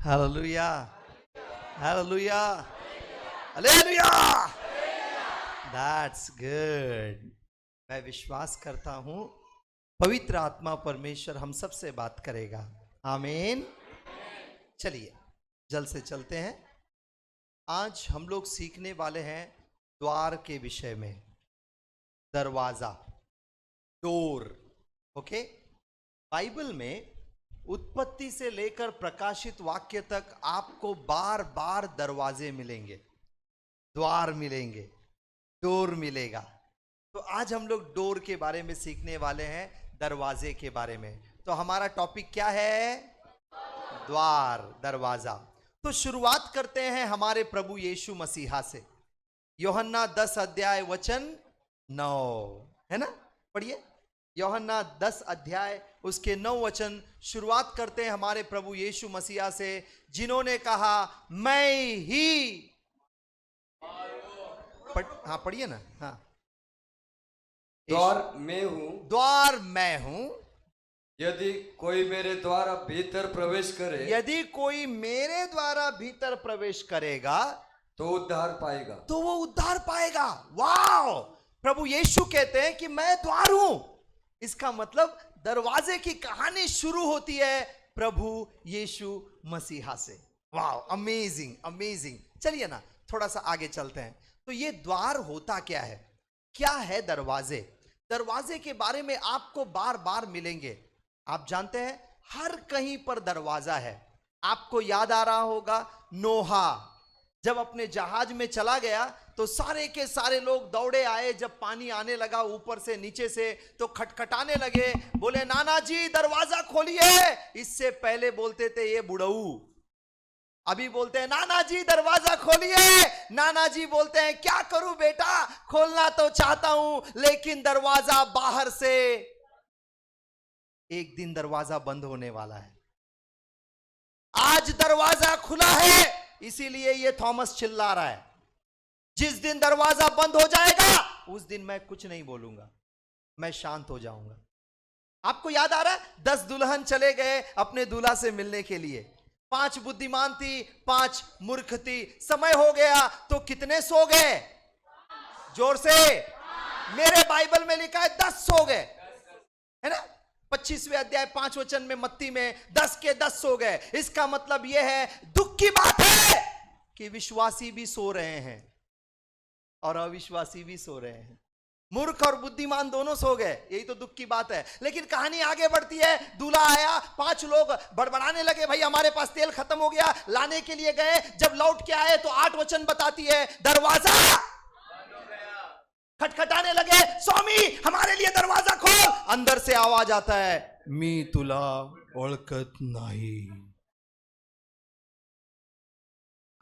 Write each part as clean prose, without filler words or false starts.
Hallelujah, hallelujah, hallelujah. That's good. मैं विश्वास करता हूं पवित्र आत्मा परमेश्वर हम सब से बात करेगा। आमीन। चलिए जल्द से चलते हैं। आज हम लोग सीखने वाले हैं द्वार के विषय में। दरवाजा, डोर। ओके। बाइबल में उत्पत्ति से लेकर प्रकाशित वाक्य तक आपको बार बार दरवाजे मिलेंगे, द्वार मिलेंगे, डोर मिलेगा। तो आज हम लोग डोर के बारे में सीखने वाले हैं, दरवाजे के बारे में। तो हमारा टॉपिक क्या है? द्वार, दरवाजा। तो शुरुआत करते हैं हमारे प्रभु यीशु मसीहा से। यूहन्ना 10 अध्याय वचन 9, है ना? पढ़िए यूहन्ना 10 अध्याय उसके 9 वचन। शुरुआत करते हैं हमारे प्रभु यीशु मसीहा से, जिन्होंने कहा मैं ही हाँ पढ़िए ना। हाँ, द्वार मैं हूं, द्वार मैं हूं। यदि कोई मेरे द्वारा भीतर प्रवेश करे, यदि कोई मेरे द्वारा भीतर प्रवेश करेगा तो उद्धार पाएगा। तो वो उद्धार पाएगा। वाह! प्रभु यीशु कहते हैं कि मैं द्वार हूं। इसका मतलब दरवाजे की कहानी शुरू होती है प्रभु यीशु मसीहा से। वाह, अमेजिंग अमेजिंग। चलिए ना थोड़ा सा आगे चलते हैं। तो ये द्वार होता क्या है? क्या है दरवाजे? दरवाजे के बारे में आपको बार बार मिलेंगे। आप जानते हैं हर कहीं पर दरवाजा है। आपको याद आ रहा होगा नोहा जब अपने जहाज में चला गया तो सारे के सारे लोग दौड़े आए। जब पानी आने लगा ऊपर से नीचे से तो खटखटाने लगे, बोले नाना जी दरवाजा खोलिए। इससे पहले बोलते थे ये बुढ़ऊ, अभी बोलते हैं नाना जी दरवाजा खोलिए। नाना जी बोलते हैं क्या करूं बेटा, खोलना तो चाहता हूं लेकिन दरवाजा बाहर से। एक दिन दरवाजा बंद होने वाला है। आज दरवाजा खुला है इसीलिए ये थॉमस चिल्ला रहा है। जिस दिन दरवाजा बंद हो जाएगा उस दिन मैं कुछ नहीं बोलूंगा, मैं शांत हो जाऊंगा। आपको याद आ रहा है 10 दुल्हन चले गए अपने दूल्हा से मिलने के लिए। 5 बुद्धिमान थी, 5 मूर्ख थी। समय हो गया तो कितने सो गए? जोर से। मेरे बाइबल में लिखा है 10 सो गए, है ना? 25वें अध्याय 5 वचन में मत्ती में 10 के 10 सो गए। इसका मतलब यह है, दुख की बात है कि विश्वासी भी सो रहे हैं और अविश्वासी भी सो रहे हैं। मूर्ख और बुद्धिमान दोनों सो गए, यही तो दुख की बात है। लेकिन कहानी आगे बढ़ती है। दूल्हा आया, 5 लोग बड़बड़ाने लगे, भाई हमारे पास तेल खत्म हो गया, लाने के लिए गए। जब लौट के आए तो 8 वचन बताती है दरवाजा खटखटाने लगे, स्वामी हमारे लिए दरवाजा खोल। अंदर से आवाज आता है, मी तुला ओळखत नाही,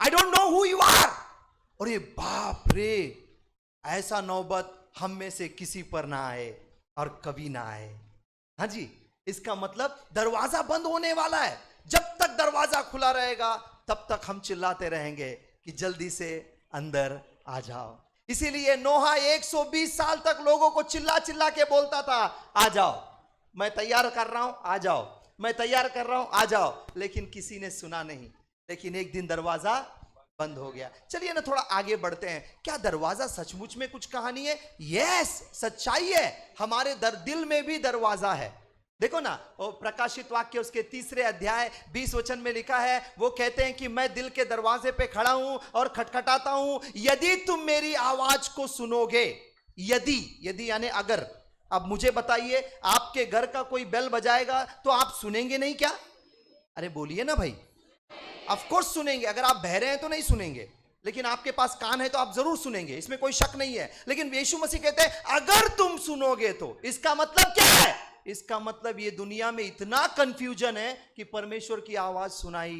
I don't know who you are. और ये बाप रे, ऐसा नौबत हम में से किसी पर ना आए और कभी ना आए। हाँ जी, इसका मतलब दरवाजा बंद होने वाला है। जब तक दरवाजा खुला रहेगा तब तक हम चिल्लाते रहेंगे कि जल्दी से अंदर आ जाओ। इसीलिए नोहा 120 साल तक लोगों को चिल्ला चिल्ला के बोलता था, आ जाओ, मैं तैयार कर रहा हूं, आ जाओ, मैं तैयार कर रहा हूं, आ जाओ। लेकिन किसी ने सुना नहीं। लेकिन एक दिन दरवाजा बंद हो गया। चलिए ना थोड़ा आगे बढ़ते हैं। क्या दरवाजा सचमुच में कुछ कहानी है? यस, सच्चाई है। हमारे दिल में भी दरवाजा है। देखो ना, वो प्रकाशित वाक्य उसके 3 अध्याय 20 वचन में लिखा है, वो कहते हैं कि मैं दिल के दरवाजे पे खड़ा हूं और खटखटाता हूं, यदि तुम मेरी आवाज को सुनोगे। यदि यानी अगर। अब मुझे बताइए, आपके घर का कोई बेल बजाएगा तो आप सुनेंगे नहीं क्या? अरे बोलिए ना भाई। ऑफ कोर्स सुनेंगे। अगर आप बहरे हैं तो नहीं सुनेंगे, लेकिन आपके पास कान है तो आप जरूर सुनेंगे, इसमें कोई शक नहीं है। लेकिन यीशु मसीह कहते हैं अगर तुम सुनोगे तो। इसका मतलब क्या है? इसका मतलब ये दुनिया में इतना कंफ्यूजन है कि परमेश्वर की आवाज सुनाई।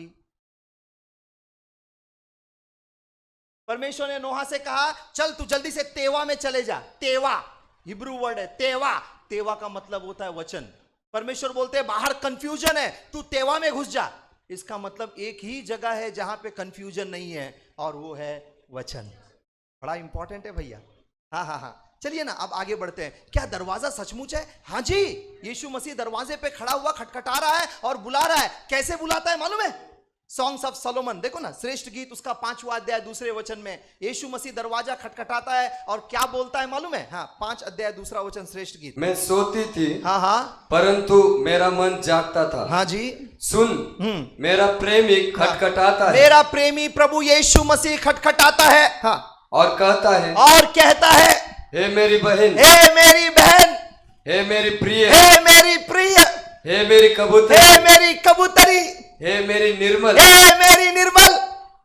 परमेश्वर ने नोहा से कहा चल तू जल्दी से तेवा में चले जा। तेवा हिब्रू वर्ड है, तेवा। तेवा का मतलब होता है वचन। परमेश्वर बोलते हैं बाहर कंफ्यूजन है, तू तेवा में घुस जा। इसका मतलब एक ही जगह है जहां पे कंफ्यूजन नहीं है और वो है वचन। बड़ा इंपॉर्टेंट है भैया। हाँ हाँ हाँ, चलिए ना अब आगे बढ़ते हैं। क्या दरवाजा सचमुच है? हाँ जी, यीशु मसीह दरवाजे पे खड़ा हुआ खटखटा रहा है और बुला रहा है। कैसे बुलाता है मालूम है? सॉन्ग्स ऑफ सोलोमन देखो ना, श्रेष्ठ गीत उसका 5वां अध्याय 2 वचन में यीशु मसीह दरवाजा खटखटाता है और क्या बोलता है मालूम है? हाँ, 5 अध्याय 2 वचन, श्रेष्ठ गीत। मैं सोती थी, हाँ हाँ, परंतु मेरा मन जागता था। हाँ जी। सुन, मेरा प्रेमी खटखटाता है, मेरा प्रेमी प्रभु यीशु मसीह खटखटाता है, हाँ, और कहता है, और कहता है, हे मेरी बहन, हे मेरी बहन, हे मेरी प्रिय, हे मेरी प्रिय, हे मेरी कबूतरी, हे मेरी कबूतरी, हे मेरी निर्मल, हे मेरी निर्मल,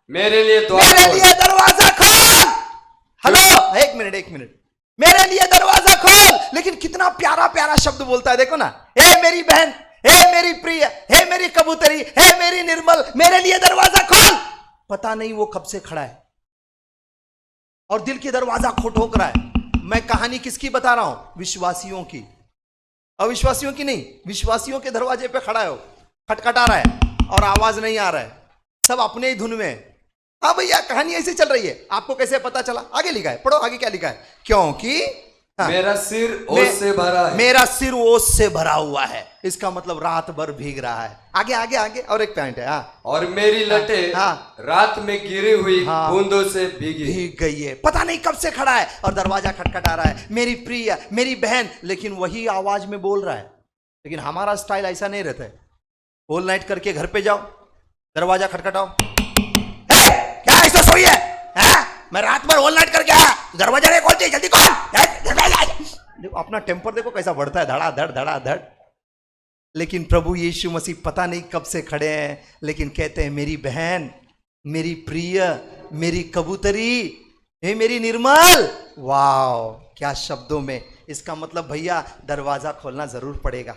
मेरे लिए द्वार मेरे खोल। लिए दरवाजा खोल। हेलो, एक मिनट, मेरे लिए दरवाजा खोल। लेकिन कितना प्यारा प्यारा शब्द बोलता है, देखो ना, हे मेरी बहन, हे मेरी प्रिय, हे मेरी कबूतरी, हे मेरी निर्मल, मेरे लिए दरवाजा खोल। पता नहीं वो कब से खड़ा है और दिल की दरवाजा ठोक रहा है। मैं कहानी किसकी बता रहा हूं? विश्वासियों की, अविश्वासियों की नहीं, विश्वासियों के दरवाजे पे खड़ा है, खटखटा रहा है और आवाज नहीं आ रहा है, सब अपने ही धुन में। हाँ भैया, कहानी ऐसे चल रही है। आपको कैसे पता चला? आगे लिखा है, पढ़ो आगे क्या लिखा है। क्योंकि हाँ, मेरा सिर ओस से भरा है, मेरा सिर ओस से भरा हुआ है। इसका मतलब रात भर भीग रहा है। आगे आगे आगे, और एक पॉइंट है। हाँ, और मेरी लटें हाँ, रात में गिरी हुई हाँ, बूंदों से भीगी गई है। पता नहीं कब से खड़ा है और दरवाजा खटखटा रहा है, मेरी प्रिय, मेरी बहन, लेकिन वही आवाज में बोल रहा है। लेकिन हमारा स्टाइल ऐसा नहीं रहता है। ऑल नाइट करके घर पे जाओ, दरवाजा खटखटाओ, क्या ऐसा सोई है? मैं रात भर ऑल नाइट करके आया, दरवाजा नहीं खोलती, जल्दी खोल। देखो अपना टेम्पर देखो कैसा बढ़ता है, धड़ाधड़ धड़ाधड़। लेकिन प्रभु यीशु मसीह पता नहीं कब से खड़े हैं, लेकिन कहते हैं, मेरी बहन, मेरी प्रिय, मेरी कबूतरी, हे मेरी निर्मल। वाह, क्या शब्दों में! इसका मतलब भैया दरवाजा खोलना जरूर पड़ेगा।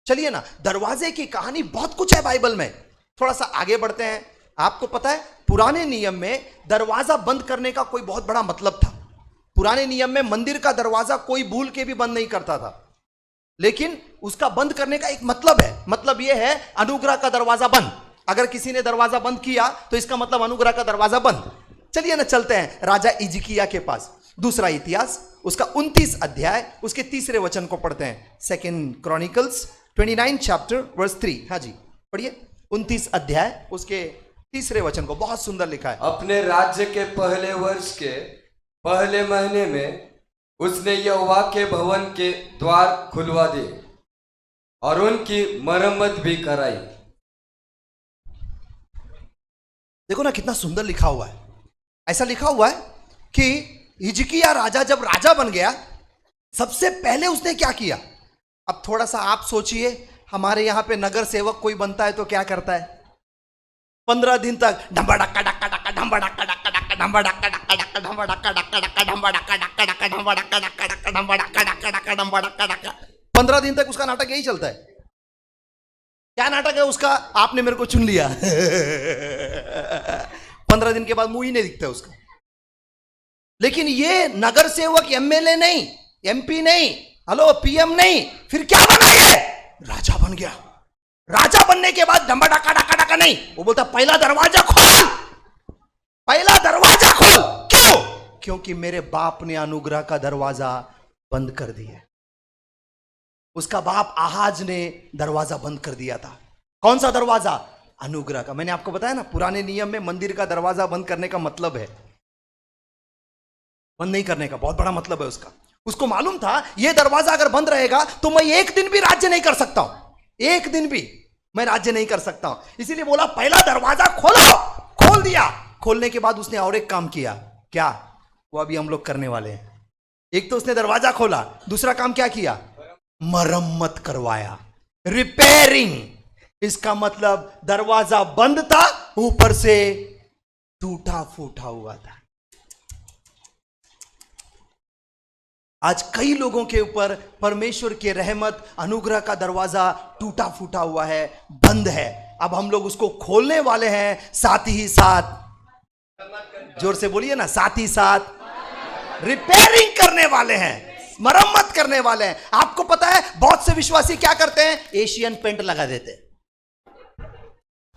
चलिए ना, दरवाजे की कहानी बहुत कुछ है बाइबल में। थोड़ा सा आगे बढ़ते हैं। आपको पता है, पुराने नियम में दरवाजा बंद करने का कोई बहुत बड़ा मतलब था। पुराने नियम में मंदिर का दरवाजा कोई भूल के भी बंद नहीं करता था, लेकिन उसका बंद करने का एक मतलब है। मतलब यह है, अनुग्रह का दरवाजा बंद। अगर किसी ने दरवाजा बंद किया तो इसका मतलब अनुग्रह का दरवाजा बंद। चलिए ना, चलते हैं राजा हिजकिय्याह के पास। दूसरा इतिहास उसका 29 अध्याय उसके 3 वचन को पढ़ते हैं। 2 क्रॉनिकल्स 29 चैप्टर वर्स 3। हाँ जी, पढ़िए 29 अध्याय उसके 3 वचन को, बहुत सुंदर लिखा है। अपने राज्य के पहले वर्ष के पहले महीने में उसने यहोवा के भवन के द्वार खुलवा दिए और उनकी मरम्मत भी कराई। देखो ना कितना सुंदर लिखा हुआ है। ऐसा लिखा हुआ है कि हिजकिय्याह राजा जब राजा बन गया, सबसे पहले उसने क्या किया? अब थोड़ा सा आप सोचिए, हमारे यहां पे नगर सेवक कोई बनता है तो क्या करता है? 15 दिन तक ढंबा डक्का डक्का डक्का, ढंबा डक्का डक्का डक्का, ढंबा डक्का डक्का डक्का, ढंबा डक्का डक्का डक्का, ढंबा डक्का डक्का डक्का, ढंबा डक्का डक्का डक्का, ढंबा डक्का डक्का डक्का, ढंबा डक्का डक्का। 15 दिन तक उसका नाटक यही चलता है। क्या नाटक है उसका? आपने मेरे को चुन लिया। 15 दिन के बाद मुंह ही नहीं दिखता उसका। लेकिन ये नगर सेवक एमएलए नहीं, एमपी नहीं, हेलो पीएम नहीं, फिर क्या बना? ये राजा बन गया। राजा बनने के बाद डंबा डका डका डका नहीं, वो बोलता पहला दरवाजा खोल, पहला दरवाजा खोल। क्यों? क्योंकि मेरे बाप ने अनुग्रह का दरवाजा बंद कर दिया। उसका बाप आहाज ने दरवाजा बंद कर दिया था। कौन सा दरवाजा? अनुग्रह का। मैंने आपको बताया ना, पुराने नियम में मंदिर का दरवाजा बंद करने का मतलब है, बंद नहीं करने का बहुत बड़ा मतलब है उसका। उसको मालूम था यह दरवाजा अगर बंद रहेगा तो मैं एक दिन भी राज्य नहीं कर सकता हूं, एक दिन भी मैं राज्य नहीं कर सकता हूं। इसीलिए बोला पहला दरवाजा खोलो। खोल दिया। खोलने के बाद उसने और एक काम किया। क्या? वो अभी हम लोग करने वाले हैं। एक तो उसने दरवाजा खोला, दूसरा काम क्या किया? मरम्मत करवाया, रिपेयरिंग। इसका मतलब दरवाजा बंद था, ऊपर से टूटा फूटा हुआ था। आज कई लोगों के ऊपर परमेश्वर के रहमत, अनुग्रह का दरवाजा टूटा फूटा हुआ है, बंद है। अब हम लोग उसको खोलने वाले हैं, साथ ही साथ, जोर से बोलिए ना, साथ ही साथ रिपेयरिंग करने वाले हैं, मरम्मत करने वाले हैं। आपको पता है बहुत से विश्वासी क्या करते हैं? एशियन पेंट लगा देते हैं।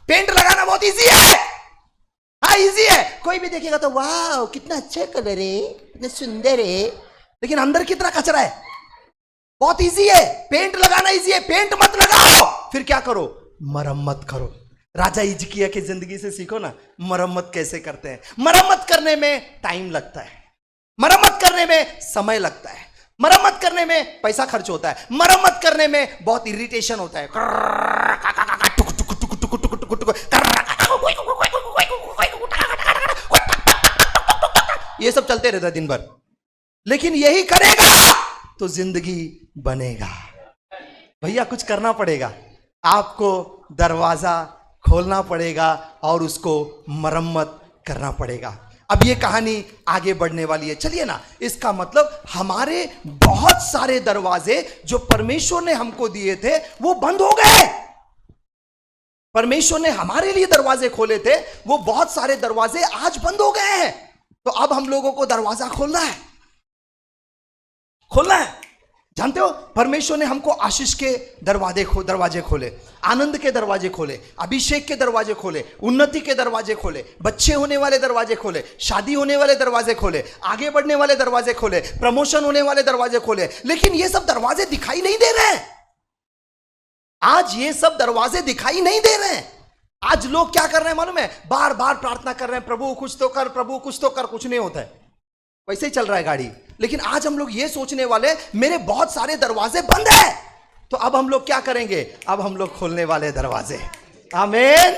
पेंट लगाना बहुत इजी है, हाँ इजी है। कोई भी देखेगा तो वाह कितना अच्छा कलर है, कितना सुंदर है, लेकिन अंदर कितना कचरा है। बहुत इजी है, पेंट लगाना इजी है। पेंट मत लगाओ, फिर क्या करो? मरम्मत करो। राजा हिजकिया की जिंदगी से सीखो ना, मरम्मत कैसे करते हैं। मरम्मत करने में टाइम लगता है, मरम्मत करने में समय लगता है, मरम्मत करने में पैसा खर्च होता है, मरम्मत करने में बहुत इरिटेशन होता है, ये सब चलते रहता है दिन भर। लेकिन यही करेगा तो जिंदगी बनेगा। भैया कुछ करना पड़ेगा, आपको दरवाजा खोलना पड़ेगा और उसको मरम्मत करना पड़ेगा। अब ये कहानी आगे बढ़ने वाली है, चलिए ना। इसका मतलब हमारे बहुत सारे दरवाजे जो परमेश्वर ने हमको दिए थे वो बंद हो गए। परमेश्वर ने हमारे लिए दरवाजे खोले थे, वो बहुत सारे दरवाजे आज बंद हो गए हैं। तो अब हम लोगों को दरवाजा खोलना है, खोलना है। जानते हो, परमेश्वर ने हमको आशीष के दरवाजे खोले, आनंद के दरवाजे खोले, अभिषेक के दरवाजे खोले, उन्नति के दरवाजे खोले, बच्चे होने वाले दरवाजे खोले, शादी होने वाले दरवाजे खोले, आगे बढ़ने वाले दरवाजे खोले, प्रमोशन होने वाले दरवाजे खोले। लेकिन ये सब दरवाजे दिखाई नहीं दे रहे हैं। आज ये सब दरवाजे दिखाई नहीं दे रहे हैं। आज लोग क्या कर रहे हैं मालूम है? बार बार प्रार्थना कर रहे हैं, प्रभु कुछ तो कर, प्रभु कुछ तो कर, कुछ नहीं होता है, वैसे ही चल रहा है गाड़ी। लेकिन आज हम लोग ये सोचने वाले, मेरे बहुत सारे दरवाजे बंद है, तो अब हम लोग क्या करेंगे? अब हम लोग खोलने वाले दरवाजे। आमीन।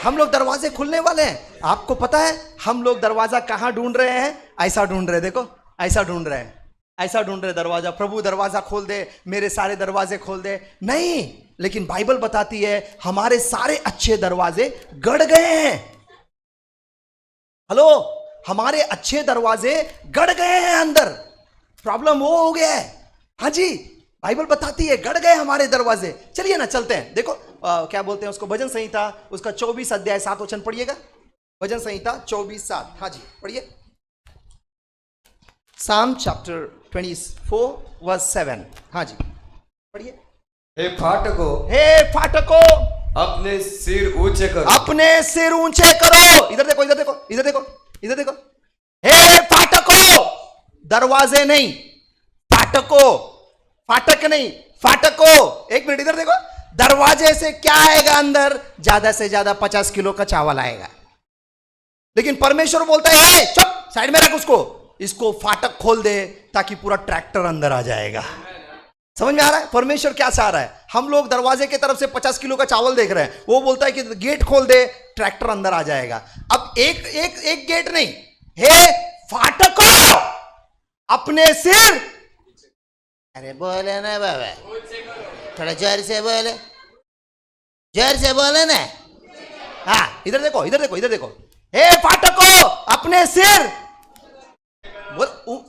हम लोग दरवाजे खुलने वाले हैं। आपको पता है हम लोग दरवाजा कहां ढूंढ रहे हैं? ऐसा ढूंढ रहे, देखो ऐसा ढूंढ रहे हैं, ऐसा ढूंढ रहे दरवाजा। प्रभु दरवाजा खोल दे, मेरे सारे दरवाजे खोल दे। नहीं, लेकिन बाइबल बताती है हमारे सारे अच्छे दरवाजे गड़ गए हैं। हेलो, हमारे अच्छे दरवाजे गड़ गए हैं, अंदर प्रॉब्लम वो हो गया है। हाँ जी, बाइबल बताती है गड़ गए हमारे दरवाजे। चलिए ना चलते हैं। देखो क्या बोलते हैं उसको, भजन संहिता उसका 24 अध्याय 7 वचन पढ़िएगा। भजन संहिता 24:7। हाँ जी पढ़िए। Psalm chapter 24 verse 7। हाँ जी पढ़िए। हे फाटको, हे फाटको, अपने सिर ऊंचे करो, अपने सिर ऊंचे करो। इधर देखो, इधर देखो, इधर देखो, इधर देखो। हे फाटको, दरवाजे नहीं, फाटको, फाटक नहीं, फाटको। एक मिनट इधर देखो, दरवाजे से क्या आएगा अंदर? ज्यादा से ज्यादा 50 किलो का चावल आएगा। लेकिन परमेश्वर बोलता है चुप, साइड में रख उसको, इसको फाटक खोल दे ताकि पूरा ट्रैक्टर अंदर आ जाएगा। समझ में आ रहा है परमेश्वर क्या चाह रहा है? हम लोग दरवाजे की तरफ से 50 किलो का चावल देख रहे हैं, वो बोलता है कि गेट खोल दे, ट्रैक्टर अंदर आ जाएगा। अब एक गेट नहीं, हे फाटको, अपने सिर, अरे बोले ना बाबा, थोड़ा जोर से बोले, जोर से बोले ना। हाँ इधर देखो, इधर देखो, इधर देखो। हे फाटको, अपने सिर,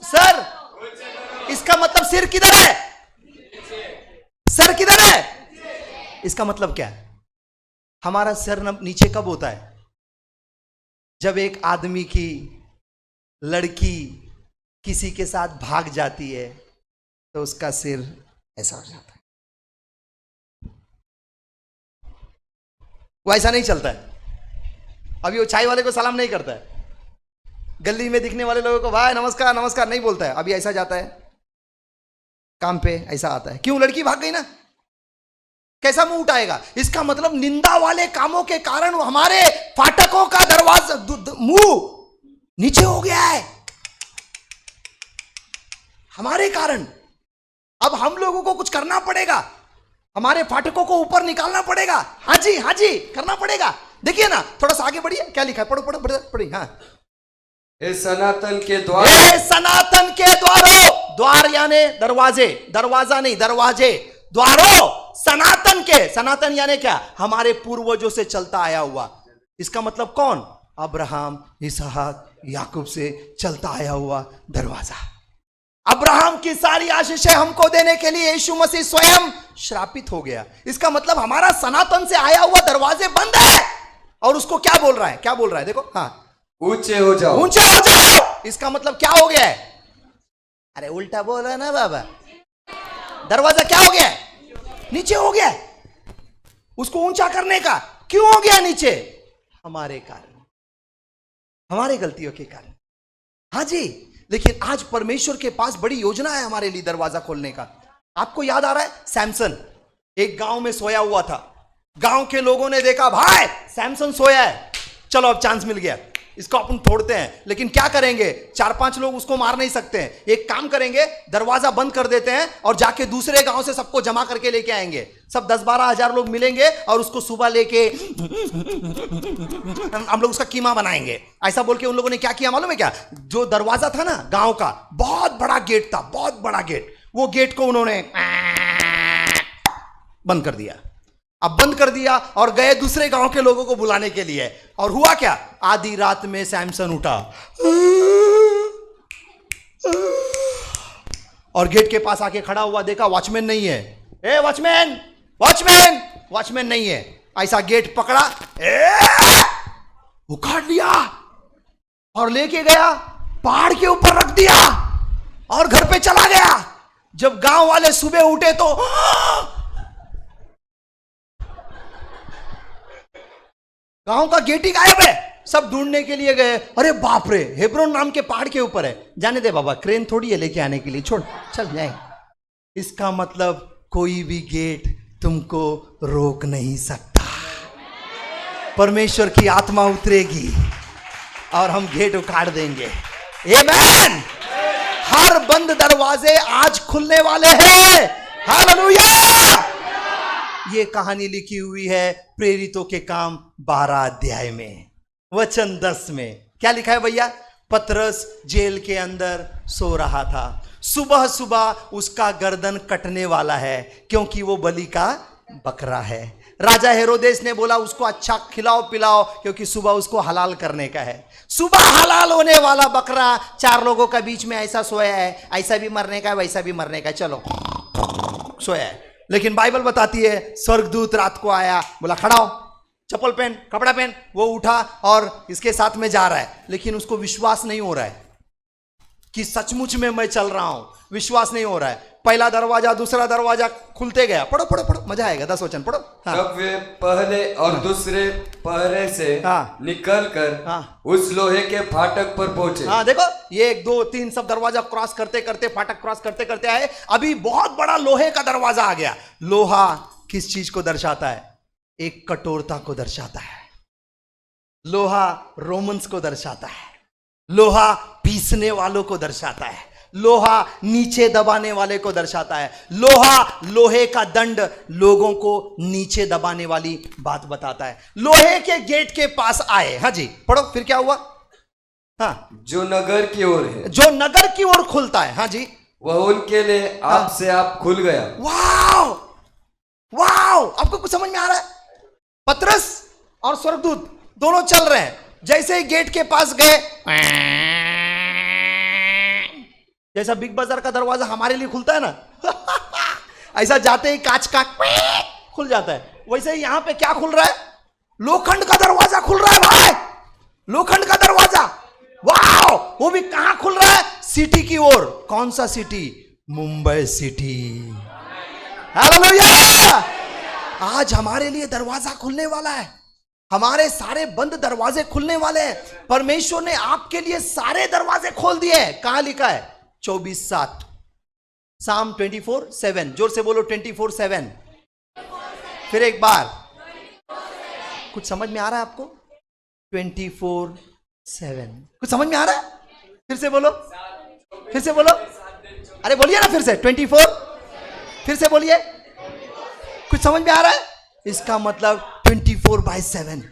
सर, इसका मतलब सिर किधर है? सर किधर है? इसका मतलब क्या है? हमारा सर नीचे कब होता है? जब एक आदमी की लड़की किसी के साथ भाग जाती है तो उसका सिर ऐसा हो जाता है। वो ऐसा नहीं चलता है। अभी वो चाय वाले को सलाम नहीं करता है, गली में दिखने वाले लोगों को भाई नमस्कार नमस्कार नहीं बोलता है। अभी ऐसा जाता है काम पे, ऐसा आता है। क्यों? लड़की भाग गई ना, कैसा मुंह उठाएगा? इसका मतलब निंदा वाले कामों के कारण हमारे फाटकों का दरवाजा मुंह नीचे हो गया है, हमारे कारण। अब हम लोगों को कुछ करना पड़ेगा, हमारे फाटकों को ऊपर निकालना पड़ेगा। हाँ जी, हाँ जी, करना पड़ेगा। देखिए ना, थोड़ा सा आगे बढ़िए, क्या लिखा है? पढ़ो पढ़ो पढ़ो। हाँ, हे सनातन के द्वार, हे सनातन के द्वारों, द्वार यानी दरवाजे, दरवाजा नहीं, दरवाजे, द्वारों, सनातन के। सनातन यानी क्या? हमारे पूर्वजों से चलता आया हुआ। इसका मतलब कौन? अब्राहम, इसहाक, याकूब से चलता आया हुआ दरवाजा। अब्राहम की सारी आशीषें हमको देने के लिए यीशु मसीह स्वयं श्रापित हो गया। इसका मतलब हमारा सनातन से आया हुआ दरवाजे बंद है। और उसको क्या बोल रहा है? क्या बोल रहा है? देखो, हाँ, ऊंचे हो जाओ, ऊंचे हो जाओ। इसका मतलब क्या हो गया है? अरे उल्टा बोला ना बाबा, दरवाजा क्या हो गया है? नीचे हो गया। उसको ऊंचा करने का क्यों हो गया नीचे? हमारे कारण, हमारे गलतियों के कारण। हाँ जी, लेकिन आज परमेश्वर के पास बड़ी योजना है हमारे लिए दरवाजा खोलने का। आपको याद आ रहा है सैमसन एक गांव में सोया हुआ था, गांव के लोगों ने देखा भाई सैमसन सोया है, चलो अब चांस मिल गया, इसको अपन तोड़ते हैं। लेकिन क्या करेंगे, 4-5 लोग उसको मार नहीं सकते हैं। एक काम करेंगे, दरवाजा बंद कर देते हैं और जाके दूसरे गांव से सबको जमा करके लेके आएंगे। सब 10-12 हजार लोग मिलेंगे और उसको सुबह लेके हम लोग उसका कीमा बनाएंगे, ऐसा बोल के उन लोगों ने क्या किया मालूम है क्या? जो दरवाजा था ना गांव का, बहुत बड़ा गेट था, बहुत बड़ा गेट, वो गेट को उन्होंने बंद कर दिया। अब बंद कर दिया और गए दूसरे गांव के लोगों को बुलाने के लिए। और हुआ क्या, आधी रात में सैमसन उठा और गेट के पास आके खड़ा हुआ, देखा वॉचमैन नहीं है। ए वॉचमैन, वॉचमैन, वॉचमैन नहीं है। ऐसा गेट पकड़ा, उखाड़ लिया और लेके गया, पहाड़ के ऊपर रख दिया और घर पे चला गया। जब गांव वाले सुबह उठे तो गांव का गेट ही गायब है। सब ढूंढने के लिए गए, अरे बाप रे, हेब्रोन नाम के पहाड़ के ऊपर है। जाने दे बाबा, क्रेन थोड़ी है लेके आने के लिए, छोड़, चल जाए। इसका मतलब कोई भी गेट तुमको रोक नहीं सकता। परमेश्वर की आत्मा उतरेगी और हम गेट उखाड़ देंगे। आमेन। हर बंद दरवाजे आज खुलने वाले हैं। हालेलुया। ये कहानी लिखी हुई है प्रेरितों के काम 12 अध्याय में, वचन 10 में। क्या लिखा है भैया? पतरस जेल के अंदर सो रहा था, सुबह सुबह उसका गर्दन कटने वाला है क्योंकि वो बलि का बकरा है। राजा हेरोदेस ने बोला उसको अच्छा खिलाओ पिलाओ क्योंकि सुबह उसको हलाल करने का है। सुबह हलाल होने वाला बकरा 4 लोगों का बीच में ऐसा सोया है, ऐसा भी मरने का है, वैसा भी मरने का है, चलो सोया है। लेकिन बाइबल बताती है स्वर्गदूत रात को आया, बोला खड़ा हो, चप्पल पहन, कपड़ा पहन। वो उठा और इसके साथ में जा रहा है, लेकिन उसको विश्वास नहीं हो रहा है कि सचमुच में मैं चल रहा हूं। विश्वास नहीं हो रहा है। पहला दरवाजा दूसरा दरवाजा खुलते गया। पढ़ो पढ़ो पढ़ो, मजा आएगा। 10 वचन पढ़ो। हाँ। तब वे पहले और दूसरे पहरे से हाँ। निकलकर उस लोहे के फाटक पर पहुंचे। हाँ देखो, ये 1 2 3 सब दरवाजा क्रॉस करते करते, फाटक क्रॉस करते करते आए। अभी बहुत बड़ा लोहे का दरवाजा आ गया। लोहा किस चीज को दर्शाता है? एक कठोरता को दर्शाता है। लोहा रोमन्स को दर्शाता है। लोहा पीसने वालों को दर्शाता है। लोहा नीचे दबाने वाले को दर्शाता है। लोहा, लोहे का दंड लोगों को नीचे दबाने वाली बात बताता है। लोहे के गेट के पास आए। हाँ जी पढ़ो, फिर क्या हुआ? हाँ, जो नगर की ओर है, जो नगर की ओर खुलता है। हाँ जी, वह उनके लिए आप से आप खुल गया। वाव वाव, आपको कुछ समझ में आ रहा है? पतरस और स्वर्गदूत दोनों चल रहे हैं। जैसे ही गेट के पास गए, जैसा बिग बाजार का दरवाजा हमारे लिए खुलता है ना ऐसा जाते ही कांच का खुल जाता है, वैसे ही यहां पे क्या खुल रहा है? लोखंड का दरवाजा खुल रहा है भाई, लोखंड का दरवाजा। वाह, वो भी कहां खुल रहा है? सिटी की ओर। कौन सा सिटी? मुंबई सिटी। हालेलुया। आज हमारे लिए दरवाजा खुलने वाला है। हमारे सारे बंद दरवाजे खुलने वाले हैं। परमेश्वर ने आपके लिए सारे दरवाजे खोल दिए हैं। कहां लिखा है? 24:7, साम 24:7। जोर से बोलो 24:7। फिर एक बार, कुछ समझ में आ रहा है आपको? 24/7 कुछ समझ में आ रहा है? फिर से बोलो, फिर से बोलो, अरे बोलिए ना फिर से 24, फिर से बोलिए। कुछ समझ में आ रहा है? इसका मतलब 24/7।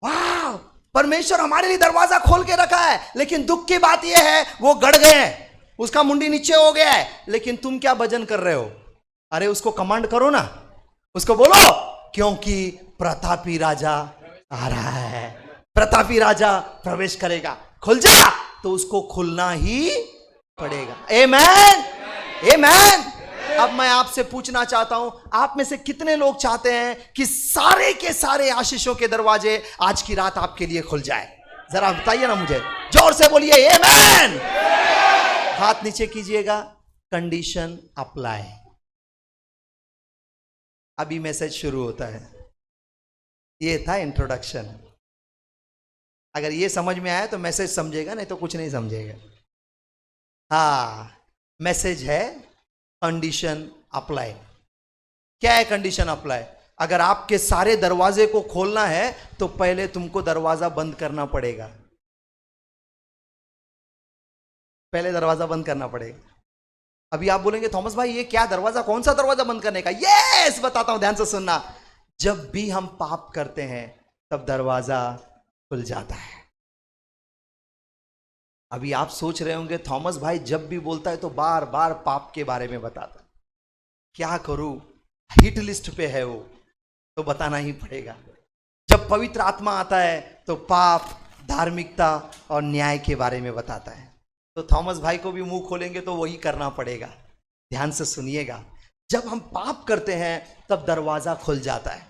वाह, परमेश्वर हमारे लिए दरवाजा खोल के रखा है। लेकिन दुख की बात यह है वो गड़ गए हैं, उसका मुंडी नीचे हो गया है। लेकिन तुम क्या भजन कर रहे हो? अरे उसको कमांड करो ना, उसको बोलो, क्योंकि प्रतापी राजा आ रहा है, प्रतापी राजा प्रवेश करेगा। खुल जा, तो उसको खुलना ही पड़ेगा। आमेन, आमेन। अब मैं आपसे पूछना चाहता हूं, आप में से कितने लोग चाहते हैं कि सारे के सारे आशीषों के दरवाजे आज की रात आपके लिए खुल जाए? जरा बताइए ना मुझे, जोर से बोलिए आमेन। हाथ नीचे कीजिएगा। Condition apply. अभी मैसेज शुरू होता है। ये था इंट्रोडक्शन। अगर ये समझ में आया तो मैसेज समझेगा, नहीं तो कुछ नहीं समझेगा। हाँ, मैसेज है कंडीशन अप्लाई। क्या है कंडीशन अप्लाई? अगर आपके सारे दरवाजे को खोलना है तो पहले तुमको दरवाजा बंद करना पड़ेगा। पहले दरवाजा बंद करना पड़ेगा। अभी आप बोलेंगे थॉमस भाई ये क्या दरवाजा, कौन सा दरवाजा बंद करने का? यस, बताता हूं, ध्यान से सुनना। जब भी हम पाप करते हैं तब दरवाजा खुल जाता है। अभी आप सोच रहे होंगे थॉमस भाई जब भी बोलता है तो बार बार पाप के बारे में बताता है, क्या करूं, हिट लिस्ट पे है वो, तो बताना ही पड़ेगा। जब पवित्र आत्मा आता है तो पाप, धार्मिकता और न्याय के बारे में बताता है। तो थॉमस भाई को भी मुंह खोलेंगे तो वही करना पड़ेगा। ध्यान से सुनिएगा, जब हम पाप करते हैं तब दरवाजा खुल जाता है।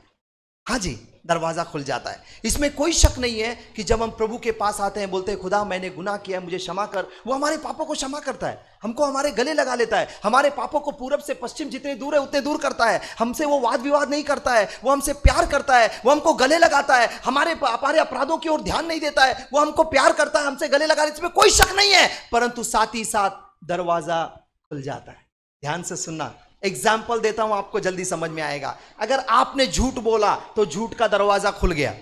हाँ जी, दरवाजा खुल जाता है। इसमें कोई शक नहीं है कि जब हम प्रभु के पास आते हैं, बोलते हैं खुदा मैंने गुनाह किया है, मुझे क्षमा कर, वो हमारे पापों को क्षमा करता है, हमको हमारे गले लगा लेता है, हमारे पापों को पूरब से पश्चिम जितने दूर है उतने दूर करता है। हमसे वो वाद विवाद नहीं करता है, वो हमसे प्यार करता है, वो हमको गले लगाता है, हमारे अपराधों की ओर ध्यान नहीं देता है, वो हमको प्यार करता है, हमसे गले लगा, इसमें कोई शक नहीं है। परंतु साथ ही साथ दरवाजा खुल जाता है। ध्यान से सुनना, एग्जाम्पल देता हूं, आपको जल्दी समझ में आएगा। अगर आपने झूठ बोला तो झूठ का दरवाजा खुल गया।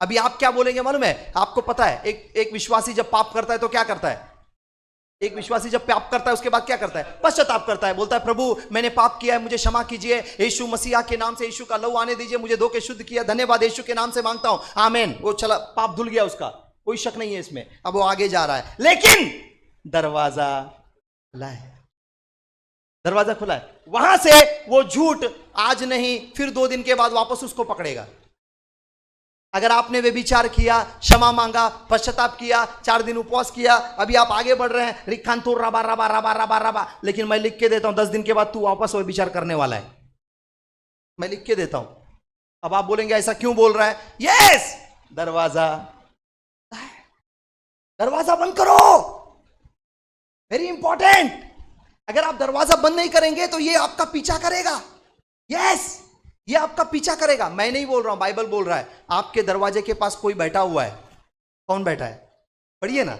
अभी आप क्या बोलेंगे मालूम है? आपको पता है एक विश्वासी जब पाप करता है तो क्या करता है? एक विश्वासी जब पाप करता है उसके बाद क्या करता है? पश्चाताप करता है, बोलता है प्रभु मैंने पाप किया है, मुझे क्षमा कीजिए, यीशु मसीहा के नाम से यीशु का लहू आने दीजिए, मुझे धो के शुद्ध किया, धन्यवाद, यीशु के नाम से मांगता हूं, आमीन। वो चला, पाप धुल गया उसका, कोई शक नहीं है इसमें। अब वो आगे जा रहा है, लेकिन दरवाजा खुला है, दरवाजा खुला है। वहां से वो झूठ आज नहीं फिर 2 दिन के बाद वापस उसको पकड़ेगा। अगर आपने व्यभिचार किया, क्षमा मांगा, पश्चाताप किया, 4 दिन उपवास किया, अभी आप आगे बढ़ रहे हैं, रिखान तो रबा रबा रबा रबा रबा, लेकिन मैं लिख के देता हूं 10 दिन के बाद तू वापस व्यभिचार करने वाला है, मैं लिख के देता हूं। अब आप बोलेंगे ऐसा क्यों बोल रहा है? यस, दरवाजा बंद करो, वेरी इंपॉर्टेंट। अगर आप दरवाजा बंद नहीं करेंगे तो ये आपका पीछा करेगा। यस, ये आपका पीछा करेगा। मैं नहीं बोल रहा हूं, बाइबल बोल रहा है। आपके दरवाजे के पास कोई बैठा हुआ है। कौन बैठा है? पढ़िए ना,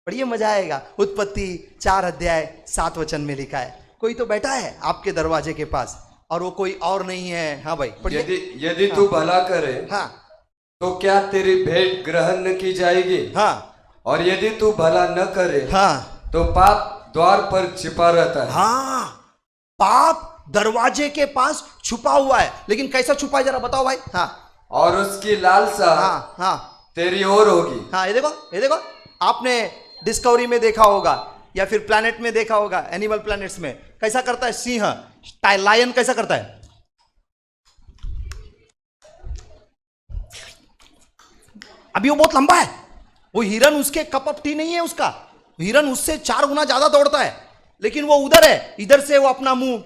पढ़िए, मजा आएगा। उत्पत्ति 4 अध्याय 7 वचन में लिखा है, कोई तो बैठा है आपके दरवाजे के पास, और वो कोई और नहीं है। हाँ भाई पढ़िए। यदि तू भला करे हाँ तो क्या तेरी भेंट ग्रहण न की जाएगी? हाँ, और यदि तू भला न करे हाँ, तो पाप द्वार पर छिपा रहता है। हाँ, पाप दरवाजे के पास छुपा हुआ है, लेकिन कैसा छुपा है जरा बताओ भाई। हाँ, और उसकी लालसा हाँ, हाँ, तेरी ओर होगी। हाँ, ये देखो, ये देखो, आपने डिस्कवरी में देखा होगा या फिर प्लैनेट में देखा होगा, एनिमल प्लैनेट्स में कैसा करता है सिंह, लायन कैसा करता है? अभी वो बहुत लंबा है, वो हिरन उसके कप ऑफ टी नहीं है उसका, हिरन उससे 4 गुना ज्यादा दौड़ता है, लेकिन वो उधर है, इधर से वो अपना मुंह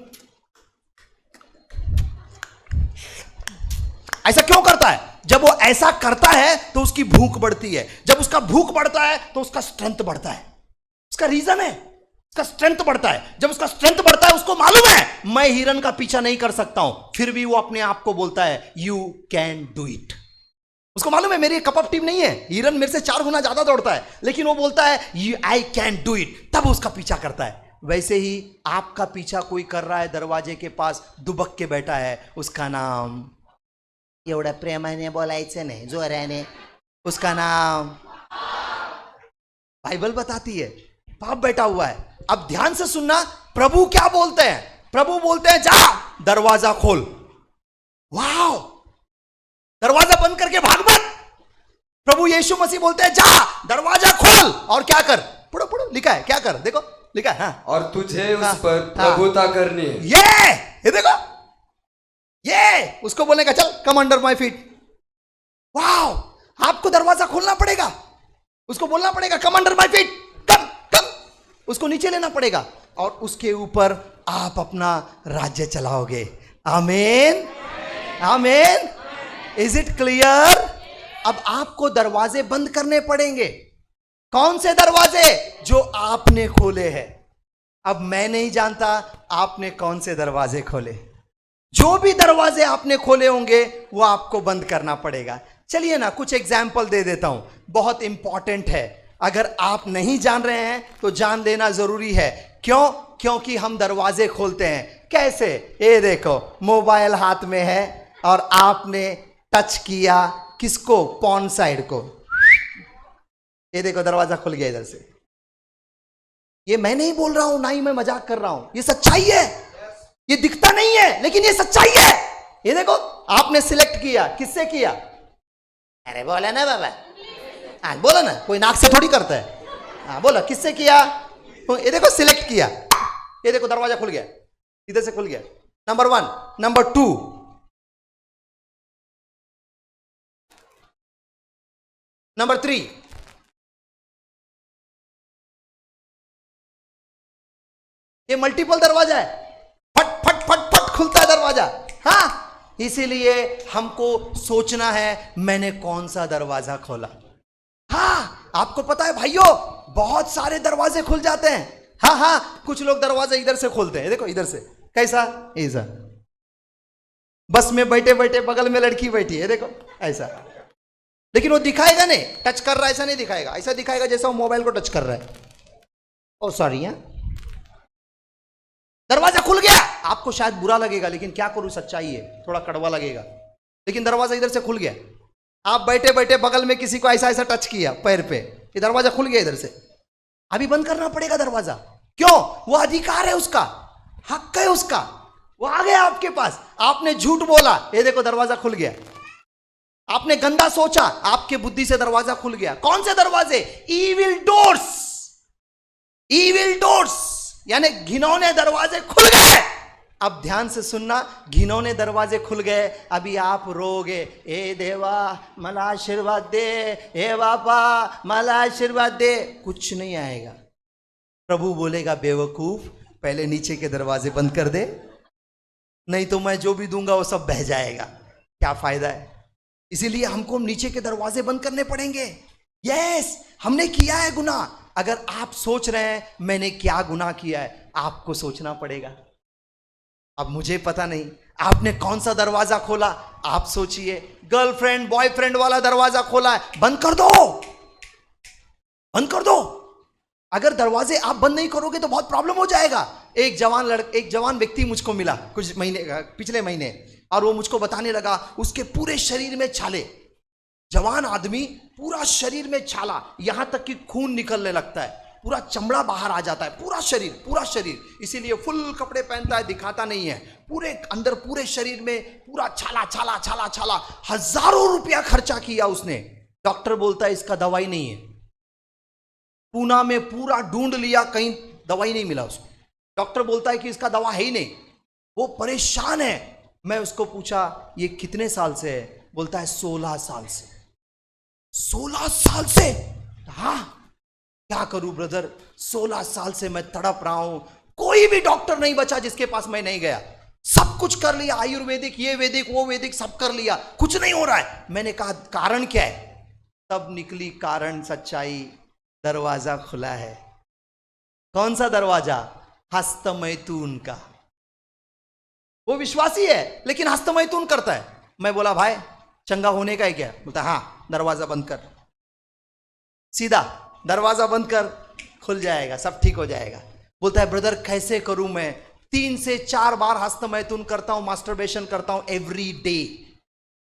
ऐसा क्यों करता है? जब वो ऐसा करता है तो उसकी भूख बढ़ती है, जब उसका भूख बढ़ता है तो उसका स्ट्रेंथ बढ़ता है। उसका रीजन है, उसका स्ट्रेंथ बढ़ता है। जब उसका स्ट्रेंथ बढ़ता है, उसको मालूम है मैं हिरन का पीछा नहीं कर सकता हूं, फिर भी वो अपने आप को बोलता है यू कैन डू इट। उसको मालूम है मेरी कप ऑफ टी नहीं है, हिरन मेरे से 4 गुना ज्यादा दौड़ता है, लेकिन वो बोलता है आई कैन डू इट, तब उसका पीछा करता है। वैसे ही आपका पीछा कोई कर रहा है, दरवाजे के पास दुबक के बैठा है, उसका नाम, एवढ्या प्रेमाने बोलायचं नाही, जोराने, उसका नाम बाइबल बताती है, पाप बैठा हुआ है। अब ध्यान से सुनना, प्रभु क्या बोलते हैं? प्रभु बोलते हैं जा दरवाजा खोल। वाह, दरवाजा बंद करके भाग मत। प्रभु यीशु मसीह बोलते हैं जा दरवाजा खोल और क्या कर? पढ़ो पढ़ो, लिखा है, क्या कर? देखो लिखा है। हाँ, और तुझे उस पर प्रभुता करनी है। ये देखो, ये उसको बोलने का, चल कम अंडर माय फीट। वाह, आपको दरवाजा खोलना पड़ेगा, उसको बोलना पड़ेगा कम अंडर माय फीट, कम कम, उसको नीचे लेना पड़ेगा और उसके ऊपर आप अपना राज्य चलाओगे। आमीन, आमीन। Is it clear? अब आपको दरवाजे बंद करने पड़ेंगे। कौन से दरवाजे? जो आपने खोले हैं। अब मैं नहीं जानता आपने कौन से दरवाजे खोले, जो भी दरवाजे आपने खोले होंगे वो आपको बंद करना पड़ेगा। चलिए ना कुछ एग्जाम्पल दे देता हूं, बहुत इंपॉर्टेंट है, अगर आप नहीं जान रहे हैं तो जान लेना जरूरी है। क्यों? क्योंकि हम दरवाजे खोलते हैं कैसे? ये देखो, मोबाइल हाथ में है, और आपने टच किया किसको? पॉन साइड को। ये देखो दरवाजा खुल गया इधर से। ये मैं नहीं बोल रहा हूं, ना ही मैं मजाक कर रहा हूं, ये सच्चाई है। ये दिखता नहीं है लेकिन ये सच्चाई है। ये देखो आपने सिलेक्ट किया, किससे किया? अरे बोला ना बाबा, हाँ बोलो ना, कोई नाक से थोड़ी करता है। हाँ बोलो किससे किया? ये देखो सिलेक्ट किया, ये देखो दरवाजा खुल गया, इधर से खुल गया। नंबर 1। नंबर 2, नंबर 3, ये मल्टीपल दरवाजा है, फट फट फट फट खुलता है दरवाजा। हाँ, इसीलिए हमको सोचना है मैंने कौन सा दरवाजा खोला। हाँ, आपको पता है भाइयों, बहुत सारे दरवाजे खुल जाते हैं। हाँ हाँ, कुछ लोग दरवाजा इधर से खोलते हैं, देखो इधर से। कैसा? ऐसा। बस में बैठे बैठे बगल में लड़की बैठी है, देखो ऐसा। लेकिन वो दिखाएगा नहीं, टच कर रहा है ऐसा नहीं दिखाएगा, ऐसा दिखाएगा जैसा वो मोबाइल को टच कर रहा है। ओ सॉरी, दरवाजा खुल गया। आपको शायद बुरा लगेगा, लेकिन क्या करूं, सच्चाई है, थोड़ा कड़वा लगेगा, लेकिन दरवाजा इधर से खुल गया। आप बैठे बैठे बगल में किसी को ऐसा ऐसा टच किया पैर पे, ये दरवाजा खुल गया इधर से। अभी बंद करना पड़ेगा दरवाजा। क्यों? वो अधिकार है उसका, हक है उसका, वो आ गया आपके पास। आपने झूठ बोला, ये देखो दरवाजा खुल गया। आपने गंदा सोचा, आपके बुद्धि से दरवाजा खुल गया। कौन से दरवाजे? Evil doors. इविल डोर्स यानी घिनौने दरवाजे खुल गए। अब ध्यान से सुनना, घिनौने दरवाजे खुल गए। अभी आप रोगे, ए देवा मला आशीर्वाद दे, ए बाबा मला आशीर्वाद दे। कुछ नहीं आएगा। प्रभु बोलेगा, बेवकूफ, पहले नीचे के दरवाजे बंद कर दे, नहीं तो मैं जो भी दूंगा वो सब बह जाएगा। क्या फायदा है? इसीलिए हमको नीचे के दरवाजे बंद करने पड़ेंगे। यस, हमने किया है गुनाह। अगर आप सोच रहे हैं मैंने क्या गुनाह किया है, आपको सोचना पड़ेगा। अब मुझे पता नहीं आपने कौन सा दरवाजा खोला, आप सोचिए। गर्लफ्रेंड बॉयफ्रेंड वाला दरवाजा खोला है, बंद कर दो, बंद कर दो। अगर दरवाजे आप बंद नहीं करोगे तो बहुत प्रॉब्लम हो जाएगा। एक जवान व्यक्ति मुझको मिला कुछ महीने पिछले महीने, और वो मुझको बताने लगा उसके पूरे शरीर में छाले। जवान आदमी, पूरा शरीर में छाला, यहां तक कि खून निकलने लगता है, पूरा चमड़ा बाहर आ जाता है, पूरा शरीर। इसीलिए फुल कपड़े पहनता है, दिखाता नहीं है। पूरे अंदर पूरे शरीर में पूरा छाला छाला छाला छाला। हजारों रुपया खर्चा किया उसने। डॉक्टर बोलता है इसका दवाई नहीं है। पूना में पूरा ढूंढ लिया, कहीं दवाई नहीं मिला उसको। डॉक्टर बोलता है कि इसका दवा है ही नहीं। वो परेशान है। मैं उसको पूछा ये कितने साल से है? बोलता है 16 साल से। 16 साल से? हाँ, क्या करूं ब्रदर, 16 साल से मैं तड़प रहा हूं। कोई भी डॉक्टर नहीं बचा जिसके पास मैं नहीं गया। सब कुछ कर लिया, आयुर्वेदिक, ये वैदिक, वो वैदिक, सब कर लिया, कुछ नहीं हो रहा है। मैंने कहा कारण क्या है? तब निकली कारण, सच्चाई, दरवाजा खुला है। कौन सा दरवाजा? हस्तमैथुन का। वो विश्वासी है लेकिन हस्तमैथुन करता है। मैं बोला भाई चंगा होने का है क्या? बोलता हाँ, दरवाजा बंद कर, सीधा दरवाजा बंद कर, खुल जाएगा, सब ठीक हो जाएगा। बोलता है ब्रदर कैसे करूं मैं? 3 से 4 बार हस्तमैथुन करता हूं, मास्टरबेशन करता हूं एवरी डे।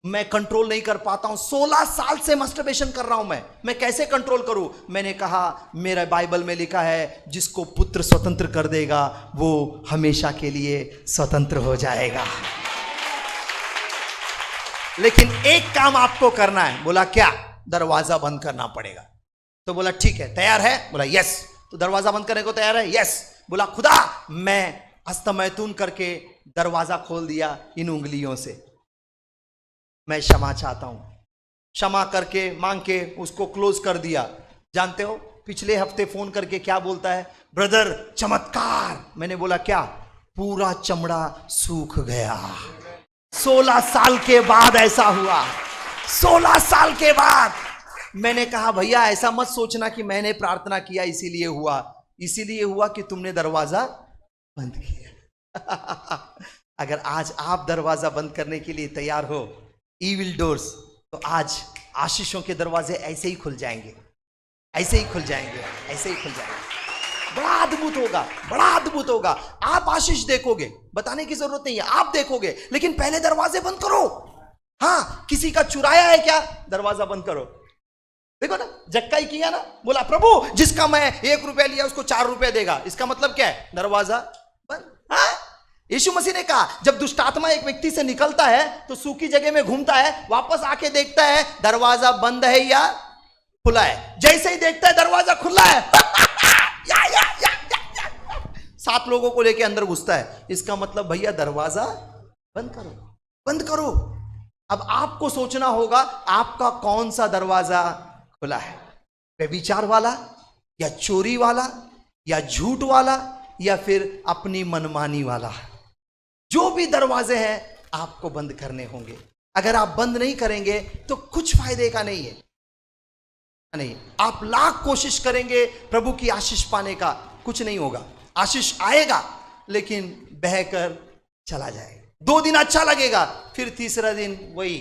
मैं कंट्रोल नहीं कर पाता हूं। 16 साल से मास्टरबेशन कर रहा हूं मैं कैसे कंट्रोल करूं? मैंने कहा मेरे बाइबल में लिखा है जिसको पुत्र स्वतंत्र कर देगा वो हमेशा के लिए स्वतंत्र हो जाएगा। लेकिन एक काम आपको करना है। बोला क्या? दरवाजा बंद करना पड़ेगा। तो बोला ठीक है, तैयार है? बोला यस। तो दरवाजा बंद करने को तैयार है? यस। बोला खुदा मैं हस्तमैथुन करके दरवाजा खोल दिया इन उंगलियों से, मैं क्षमा चाहता हूं। क्षमा करके मांग के उसको क्लोज कर दिया। जानते हो पिछले हफ्ते फोन करके क्या बोलता है? ब्रदर चमत्कार। मैंने बोला क्या? पूरा चमड़ा सूख गया। 16 साल के बाद ऐसा हुआ। 16 साल के बाद। मैंने कहा भैया ऐसा मत सोचना कि मैंने प्रार्थना किया इसीलिए हुआ। इसीलिए हुआ कि तुमने दरवाजा बंद किया। अगर आज आप दरवाजा बंद करने के लिए तैयार हो, इविल डोर्स, तो आज आशीषों के दरवाजे ऐसे ही खुल जाएंगे, ऐसे ही खुल जाएंगे, ऐसे ही खुल जाएंगे। बड़ा अद्भुत होगा, बड़ा अद्भुत होगा। आप आशीष देखोगे, बताने की जरूरत नहीं है, आप देखोगे। लेकिन पहले दरवाजे बंद करो। हाँ, किसी का चुराया है क्या, दरवाजा बंद करो। देखो ना, जक्का ही किया ना, बोला प्रभु जिसका मैं 1 रुपया लिया उसको 4 रुपया देगा। इसका मतलब क्या है, दरवाजा बंद। हाँ, यीशु मसीह ने कहा जब दुष्ट आत्मा एक व्यक्ति से निकलता है तो सूखी जगह में घूमता है, वापस आके देखता है दरवाजा बंद है या खुला है। जैसे ही देखता है दरवाजा खुला है या। 7 लोगों को लेके अंदर घुसता है। इसका मतलब भैया दरवाजा बंद करो, बंद करो। अब आपको सोचना होगा आपका कौन सा दरवाजा खुला है, व्यभिचार वाला या चोरी वाला या झूठ वाला या फिर अपनी मनमानी वाला। जो भी दरवाजे हैं आपको बंद करने होंगे। अगर आप बंद नहीं करेंगे तो कुछ फायदे का नहीं है। नहीं, आप लाख कोशिश करेंगे प्रभु की आशीष पाने का, कुछ नहीं होगा। आशीष आएगा लेकिन बहकर चला जाएगा। 2 दिन अच्छा लगेगा, फिर तीसरा दिन वही।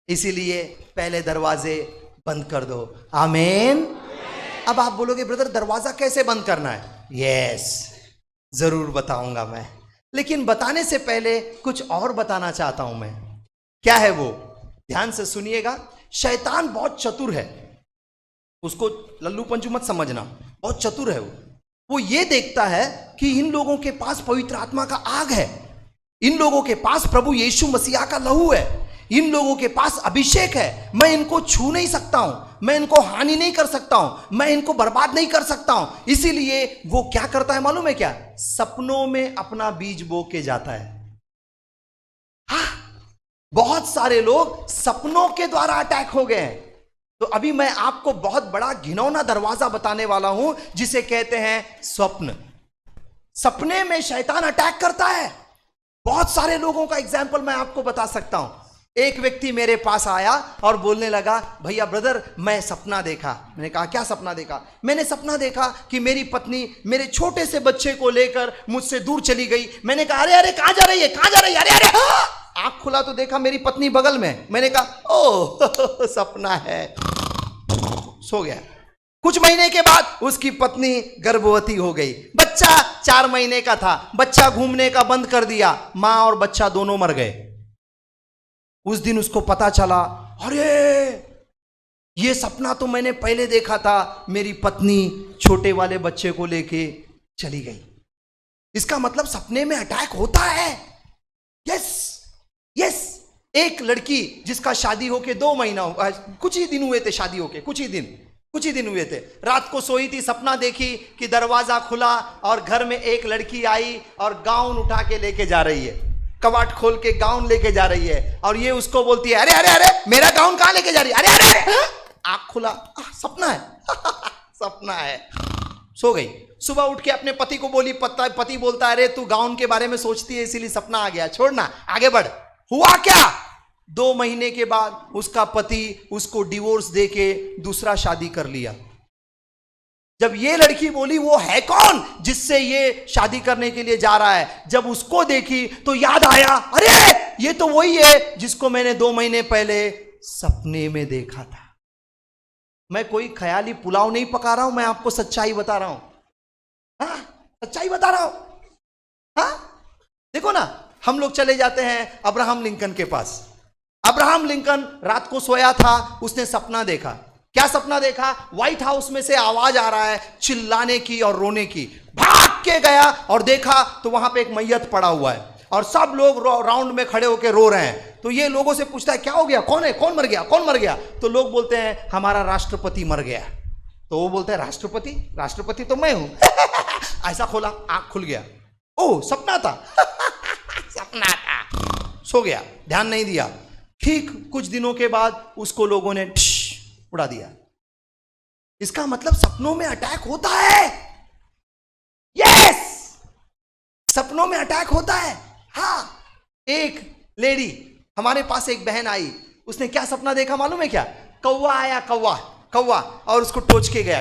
इसीलिए पहले दरवाजे बंद कर दो। आमीन। अब आप बोलोगे ब्रदर दरवाजा कैसे बंद करना है? यस, जरूर बताऊंगा मैं, लेकिन बताने से पहले कुछ और बताना चाहता हूं मैं। क्या है वो, ध्यान से सुनिएगा। शैतान बहुत चतुर है, उसको लल्लू पंचू मत समझना, बहुत चतुर है वो ये देखता है कि इन लोगों के पास पवित्र आत्मा का आग है, इन लोगों के पास प्रभु यीशु मसीहा का लहू है, इन लोगों के पास अभिषेक है। मैं इनको छू नहीं सकता हूं, मैं इनको हानि नहीं कर सकता हूं, मैं इनको बर्बाद नहीं कर सकता हूं। इसीलिए वो क्या करता है मालूम है क्या? सपनों में अपना बीज बो के जाता है। हाँ, बहुत सारे लोग सपनों के द्वारा अटैक हो गए हैं। तो अभी मैं आपको बहुत बड़ा घिनौना दरवाजा बताने वाला हूं जिसे कहते हैं स्वप्न। सपने में शैतान अटैक करता है। बहुत सारे लोगों का एग्जाम्पल मैं आपको बता सकता हूं। एक व्यक्ति मेरे पास आया और बोलने लगा, भैया ब्रदर मैं सपना देखा। मैंने कहा क्या सपना देखा? मैंने सपना देखा कि मेरी पत्नी मेरे छोटे से बच्चे को लेकर मुझसे दूर चली गई। मैंने कहा अरे अरे कहां जा रही है, कहां जा रही है? अरे अरे आंख खुला तो देखा मेरी पत्नी बगल में। मैंने कहा ओ सपना है, सो गया। कुछ महीने के बाद उसकी पत्नी गर्भवती हो गई। बच्चा 4 महीने का था। बच्चा घूमने का बंद कर दिया, मां और बच्चा दोनों मर गए। उस दिन उसको पता चला, अरे ये सपना तो मैंने पहले देखा था, मेरी पत्नी छोटे वाले बच्चे को लेके चली गई। इसका मतलब सपने में अटैक होता है। Yes yes. एक लड़की जिसका शादी होके 2 महीना कुछ ही दिन हुए थे, शादी होके कुछ ही दिन हुए थे। रात को सोई थी, सपना देखी कि दरवाजा खुला और घर में एक लड़की आई और गाउन उठा के लेके जा रही है। कवाट खोल के गाउन लेके जा रही है और ये उसको बोलती है, अरे अरे अरे मेरा गाउन कहां लेके जा रही है? अरे अरे अरे। आंख खुला, सपना है सपना है। सो गई। सुबह उठ के अपने पति को बोली, पति बोलता है, अरे तू गाउन के बारे में सोचती है इसीलिए सपना आ गया, छोड़ना आगे बढ़। हुआ क्या? 2 महीने के बाद उसका पति उसको डिवोर्स देके दूसरा शादी कर लिया। जब ये लड़की बोली वो है कौन जिससे ये शादी करने के लिए जा रहा है, जब उसको देखी तो याद आया, अरे ये तो वही है जिसको मैंने 2 महीने पहले सपने में देखा था। मैं कोई ख्याली पुलाव नहीं पका रहा हूं, मैं आपको सच्चाई बता रहा हूं। हाँ, सच्चाई बता रहा हूं। हाँ, देखो ना, हम लोग चले जाते हैं अब्राहम लिंकन के पास। अब्राहम लिंकन रात को सोया था, उसने सपना देखा। क्या सपना देखा? व्हाइट हाउस में से आवाज आ रहा है चिल्लाने की और रोने की। भाग के गया और देखा तो वहां पे एक मैयत पड़ा हुआ है और सब लोग राउंड में खड़े होकर रो रहे हैं। तो ये लोगों से पूछता है क्या हो गया, कौन है, कौन मर गया, कौन मर गया? तो लोग बोलते हैं हमारा राष्ट्रपति मर गया। तो वो बोलते हैं राष्ट्रपति तो मैं हूं ऐसा खोला, आंख खुल गया, ओ सपना था सपना था। सो गया, ध्यान नहीं दिया। ठीक कुछ दिनों के बाद उसको लोगों ने उड़ा दिया। इसका मतलब सपनों में अटैक होता है। यस, सपनों में अटैक होता है। हाँ, एक लेडी हमारे पास, एक बहन आई, उसने क्या सपना देखा मालूम है क्या? कौवा आया, कौवा और उसको टोच के गया।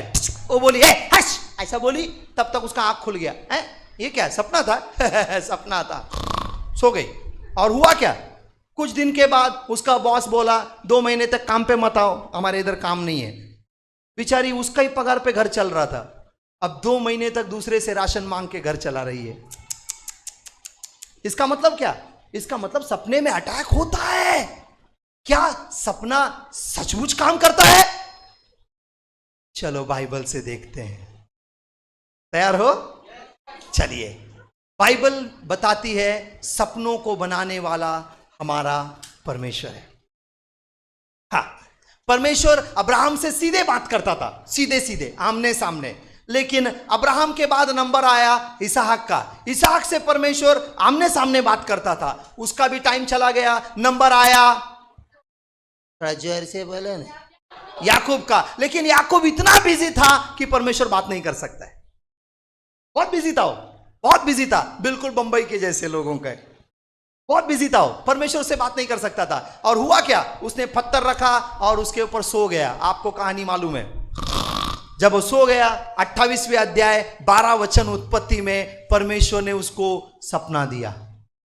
वो बोली हश, ऐसा बोली, तब तक उसका आंख खुल गया। है ये क्या सपना था सपना था। सो गई। और हुआ क्या? कुछ दिन के बाद उसका बॉस बोला 2 महीने तक काम पे मत आओ, हमारे इधर काम नहीं है। बेचारी उसका ही पगार पे घर चल रहा था अब 2 महीने तक दूसरे से राशन मांग के घर चला रही है। इसका मतलब क्या? इसका मतलब सपने में अटैक होता है। क्या सपना सचमुच काम करता है? चलो बाइबल से देखते हैं। तैयार हो? चलिए, बाइबल बताती है सपनों को बनाने वाला हमारा परमेश्वर है। हाँ, परमेश्वर अब्राहम से सीधे बात करता था, सीधे सीधे आमने सामने। लेकिन अब्राहम के बाद नंबर आया इसहाक का। इसहाक से परमेश्वर आमने सामने बात करता था, उसका भी टाइम चला गया। नंबर आया, जोर से बोले ना, याकूब का। लेकिन याकूब इतना बिजी था कि परमेश्वर बात नहीं कर सकता है। बहुत बिजी था वो, बहुत बिजी था, बिल्कुल बंबई के जैसे लोगों का। बहुत बिजी था वो, परमेश्वर से बात नहीं कर सकता था। और हुआ क्या? उसने पत्थर रखा और उसके ऊपर सो गया। आपको कहानी मालूम है। जब वो सो गया, 28वें अध्याय 12 वचन उत्पत्ति में परमेश्वर ने उसको सपना दिया।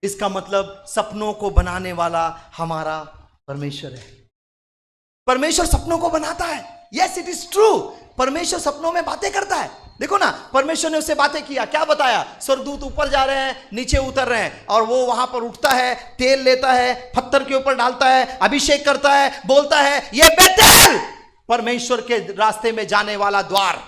इसका मतलब सपनों को बनाने वाला हमारा परमेश्वर है। परमेश्वर सपनों को बनाता है। Yes, it is true. परमेश्वर सपनों में बातें करता है। देखो ना, परमेश्वर ने उससे बातें किया। क्या बताया? स्वर्गदूत ऊपर जा रहे हैं, नीचे उतर रहे हैं, और वो वहां पर उठता है, तेल लेता है, पत्थर के ऊपर डालता है, अभिषेक करता है, बोलता है ये बेतेल, परमेश्वर के रास्ते में जाने वाला द्वार,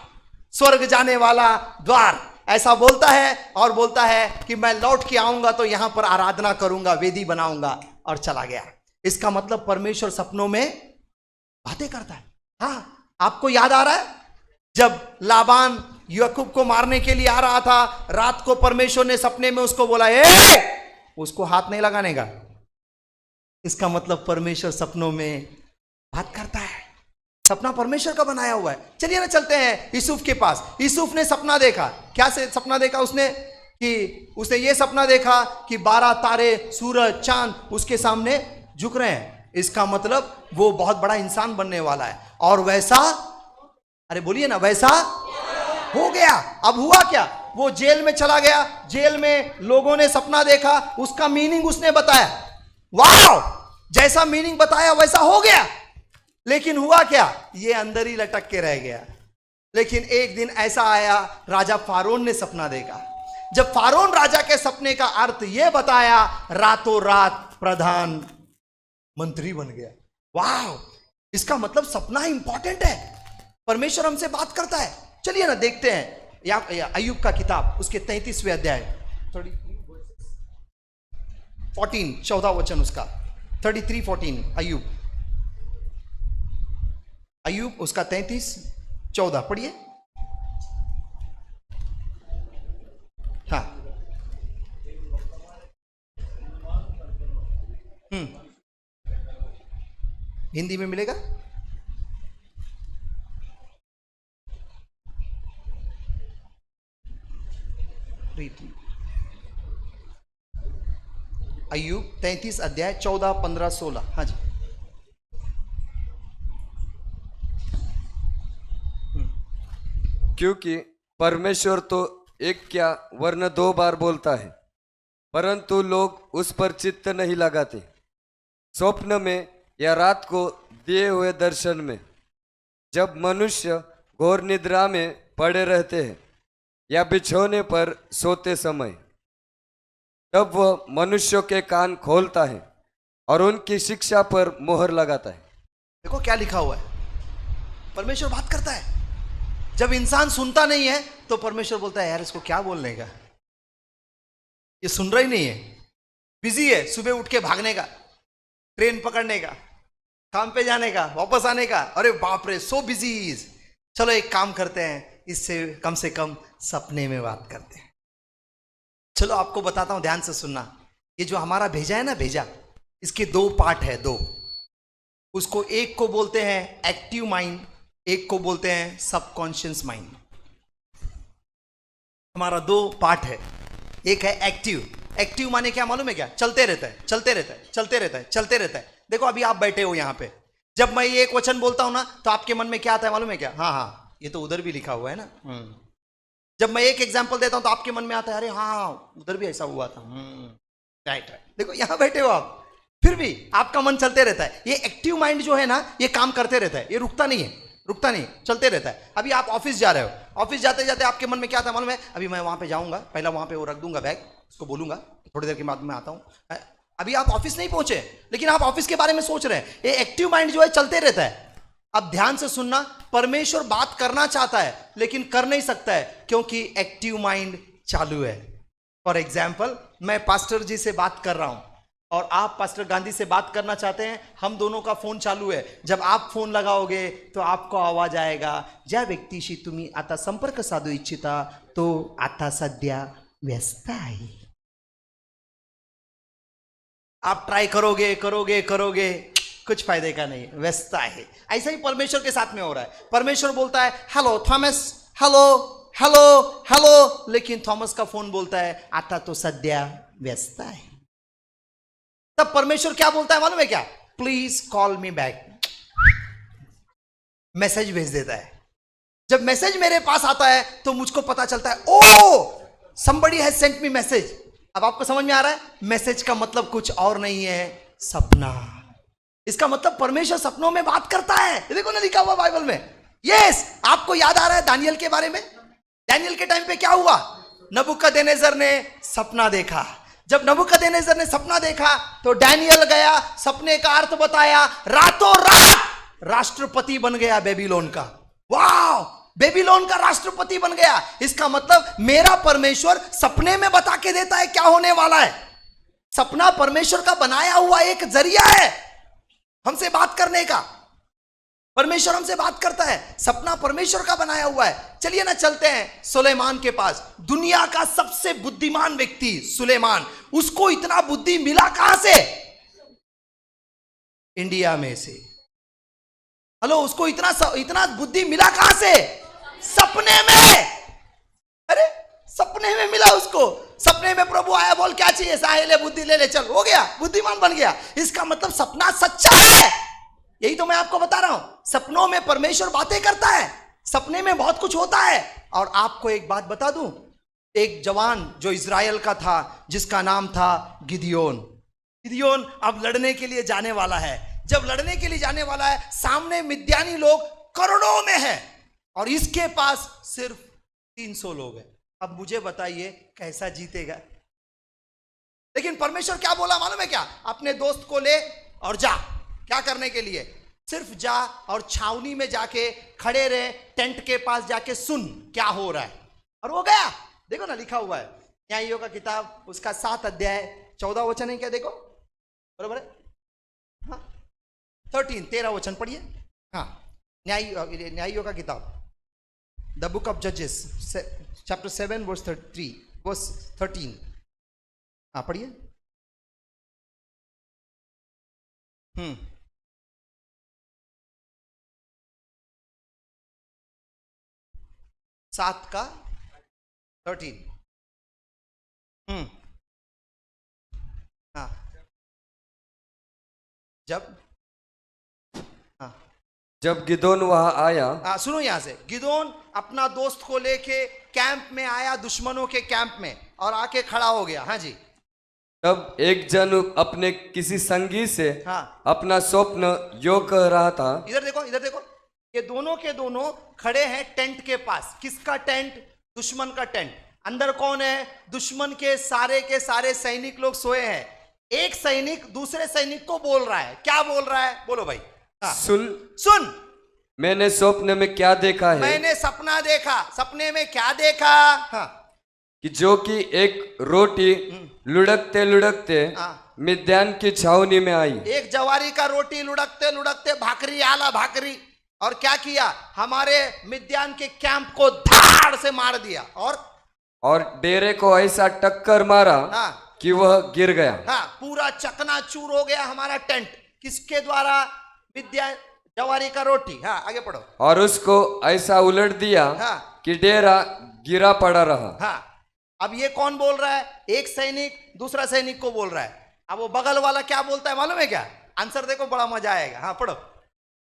स्वर्ग जाने वाला द्वार, ऐसा बोलता है। और बोलता है कि मैं लौट के आऊंगा तो यहां पर आराधना करूंगा, वेदी बनाऊंगा, और चला गया। इसका मतलब परमेश्वर सपनों में बातें करता है। हाँ, आपको याद आ रहा है जब लाबान याकूब को मारने के लिए आ रहा था, रात को परमेश्वर ने सपने में उसको बोला, उसको हाथ नहीं लगाने का। इसका मतलब परमेश्वर सपनों में बात करता है। सपना परमेश्वर का बनाया हुआ है। चलिए ना, चलते हैं यूसुफ के पास। यूसुफ ने सपना देखा। क्या से सपना देखा उसने? कि उसने ये सपना देखा कि 12 तारे, सूरज, चांद उसके सामने झुक रहे हैं। इसका मतलब वो बहुत बड़ा इंसान बनने वाला है। और वैसा, अरे बोलिए ना, वैसा हो गया। अब हुआ क्या? वो जेल में चला गया। जेल में लोगों ने सपना देखा, उसका मीनिंग उसने बताया। वाह, जैसा मीनिंग बताया वैसा हो गया। लेकिन हुआ क्या? ये अंदर ही लटक के रह गया। लेकिन एक दिन ऐसा आया, राजा फारोन ने सपना देखा। जब फारोन राजा के सपने का अर्थ यह बताया, रातों रात प्रधान मंत्री बन गया। वाह, इसका मतलब सपना इंपॉर्टेंट है। परमेश्वर हमसे बात करता है। चलिए ना, देखते हैं या अय्यूब का किताब, उसके 33वें अध्याय 14 वचन उसका 33:14। अय्यूब उसका 33:14 पढ़िए। हाँ, हिंदी में मिलेगा? अय्यूब 33 अध्याय 14, 15, 16। हाँ जी। क्योंकि परमेश्वर तो एक क्या वरन 2 बार बोलता है, परंतु लोग उस पर चित्त नहीं लगाते। स्वप्न में या रात को दिए हुए दर्शन में, जब मनुष्य घोर निद्रा में पड़े रहते हैं या बिछौने पर सोते समय, तब वह मनुष्यों के कान खोलता है और उनकी शिक्षा पर मोहर लगाता है। देखो क्या लिखा हुआ है, परमेश्वर बात करता है। जब इंसान सुनता नहीं है तो परमेश्वर बोलता है, यार इसको क्या बोलने का, ये सुन रहा ही नहीं है, बिजी है, सुबह उठ के भागने का, ट्रेन पकड़ने का, काम पे जाने का, वापस आने का। अरे बाप रे, सो बिजी इज। चलो एक काम करते हैं, इससे कम से कम सपने में बात करते हैं। चलो आपको बताता हूं, ध्यान से सुनना। ये जो हमारा भेजा है ना, भेजा, इसके 2 पार्ट है, 2। उसको एक को बोलते हैं एक्टिव माइंड, एक को बोलते हैं सबकॉन्शियस माइंड। हमारा 2 पार्ट है। एक है एक्टिव। एक्टिव माने क्या मालूम है क्या? चलते रहता है, चलते रहता है, चलते रहता है, चलते रहता है। देखो अभी आप बैठे हो यहां पे, जब मैं ये एक वचन बोलता हूं ना तो आपके मन में क्या आता है मालूम है क्या? हाँ हाँ, ये तो उधर भी लिखा हुआ है ना। जब मैं एक एग्जाम्पल देता हूं तो आपके मन में आता है, अरे हाँ उधर भी ऐसा हुआ था। Right right. देखो यहां बैठे हो आप, फिर भी आपका मन चलते रहता है। ये एक्टिव माइंड जो है ना, ये काम करते रहता है, ये रुकता नहीं है। रुकता नहीं, चलते रहता है। अभी आप ऑफिस जा रहे हो, ऑफिस जाते जाते आपके मन में क्या था मालूम है? अभी मैं वहां पे जाऊंगा, पहला वहां पे वो रख दूंगा बैग, उसको बोलूंगा थोड़ी देर के बाद मैं आता हूं। अभी आप ऑफिस नहीं पहुंचे, लेकिन आप ऑफिस के बारे में सोच रहे हैं। ये एक्टिव माइंड जो है चलते रहता है। अब ध्यान से सुनना, परमेश्वर बात करना चाहता है लेकिन कर नहीं सकता है, क्योंकि एक्टिव माइंड चालू है। फॉर एग्जाम्पल, मैं पास्टर जी से बात कर रहा हूं और आप पास्टर गांधी से बात करना चाहते हैं, हम दोनों का फोन चालू है। जब आप फोन लगाओगे तो आपको आवाज आएगा, ज्या व्यक्तीशी तुम्ही आता संपर्क साधू इच्छिता तो आता सध्या व्यस्त आहे। आप ट्राई करोगे करोगे करोगे, कुछ फायदे का नहीं, व्यस्त है। ऐसा ही परमेश्वर के साथ में हो रहा है। परमेश्वर बोलता है hello Thomas, hello hello hello, लेकिन थॉमस का फोन बोलता है आता तो सध्या व्यस्त है। तब परमेश्वर क्या बोलता है मालूम है क्या? Please call me back, message भेज देता है। जब मैसेज मेरे पास आता है तो मुझको पता चलता है, ओ somebody has sent me message. अब आपको समझ में आ रहा है, मैसेज का मतलब कुछ और नहीं है, सपना। इसका मतलब परमेश्वर सपनों में बात करता है। देखो ना लिखा हुआ बाइबल में। यस, आपको याद आ रहा है दानियल के बारे में? दानियल के टाइम पे क्या हुआ? नबूकदनेस्सर ने सपना देखा। जब नबूकदनेस्सर ने सपना देखा तो डैनियल गया, सपने का अर्थ बताया, रातों रात राष्ट्रपति बन गया बेबीलोन का। वाह, बेबीलोन का राष्ट्रपति बन गया। इसका मतलब मेरा परमेश्वर सपने में बता के देता है क्या होने वाला है। सपना परमेश्वर का बनाया हुआ एक जरिया है हमसे बात करने का। परमेश्वर हमसे बात करता है, सपना परमेश्वर का बनाया हुआ है। चलिए ना चलते हैं सुलेमान के पास। दुनिया का सबसे बुद्धिमान व्यक्ति सुलेमान, उसको इतना बुद्धि मिला कहां से? इंडिया में से। हेलो, उसको इतना बुद्धि मिला कहां से? सपने में। अरे सपने में मिला उसको। सपने में प्रभु आया, बोल क्या चाहिए? साहेले बुद्धि ले ले, चल, हो गया, बुद्धिमान बन गया। इसका मतलब सपना सच्चा है। यही तो मैं आपको बता रहा हूं, सपनों में परमेश्वर बातें करता है, सपने में बहुत कुछ होता है। और आपको एक बात बता दूं, एक जवान जो इजराइल का था, जिसका नाम था गिदियोन। गिदियोन अब लड़ने के लिए जाने वाला है। जब लड़ने के लिए जाने वाला है, सामने मिद्यानी लोग करोड़ों में है और इसके पास सिर्फ 300 लोग हैं। अब मुझे बताइए कैसा जीतेगा? लेकिन परमेश्वर क्या बोला मालूम है क्या? अपने दोस्त को ले और जा। क्या करने के लिए? सिर्फ जा और छावनी में जाके खड़े रहे, टेंट के पास जाके सुन क्या हो रहा है। और वो गया। देखो ना लिखा हुआ है न्यायियों का किताब, उसका 7 अध्याय 14 वचन है क्या? देखो बरोबर है, हाँ 13 वचन पढ़िए। हाँ, न्यायियों का किताब, द बुक ऑफ जजेस चैप्टर 7 वर्स 13। हाँ पढ़िए। 7 का 13। हाँ, जब गिदोन वहां आया, सुनो यहां से। गिदोन अपना दोस्त को लेके कैंप में आया, दुश्मनों के कैंप में, और आके खड़ा हो गया। हाँ जी। तब एक जन अपने किसी संगी से हाँ, अपना स्वप्न यो कह रहा था। इधर देखो, इधर देखो, ये दोनों के दोनों खड़े हैं टेंट के पास। किसका टेंट? दुश्मन का टेंट। अंदर कौन है? दुश्मन के सारे सैनिक लोग सोए हैं। एक सैनिक दूसरे सैनिक को बोल रहा है। क्या बोल रहा है? बोलो भाई। हाँ। सुन, मैंने स्वप्न में क्या देखा है? मैंने सपना देखा। सपने में क्या देखा? हाँ, कि जो कि एक रोटी लुढ़कते लुढ़कते मिद्यान की छावनी में आई। एक जवारी का रोटी लुढ़कते लुढ़कते भाकरी आला भाकरी, और क्या किया? हमारे मिद्यान के कैंप को धाड़ से मार दिया और डेरे को ऐसा टक्कर मारा कि वह गिर गया। हाँ, पूरा चकनाचूर हो गया हमारा टेंट। किसके द्वारा? मिद्यान जवारी का रोटी। हाँ, आगे पढ़ो। और उसको ऐसा उलट दिया कि डेरा गिरा पड़ा रहा। हाँ, अब ये कौन बोल रहा है? एक सैनिक दूसरा सैनिक को बोल रहा है। अब वो बगल वाला क्या बोलता है मालूम है क्या? आंसर देखो, बड़ा मजा आएगा। हाँ पढ़ो।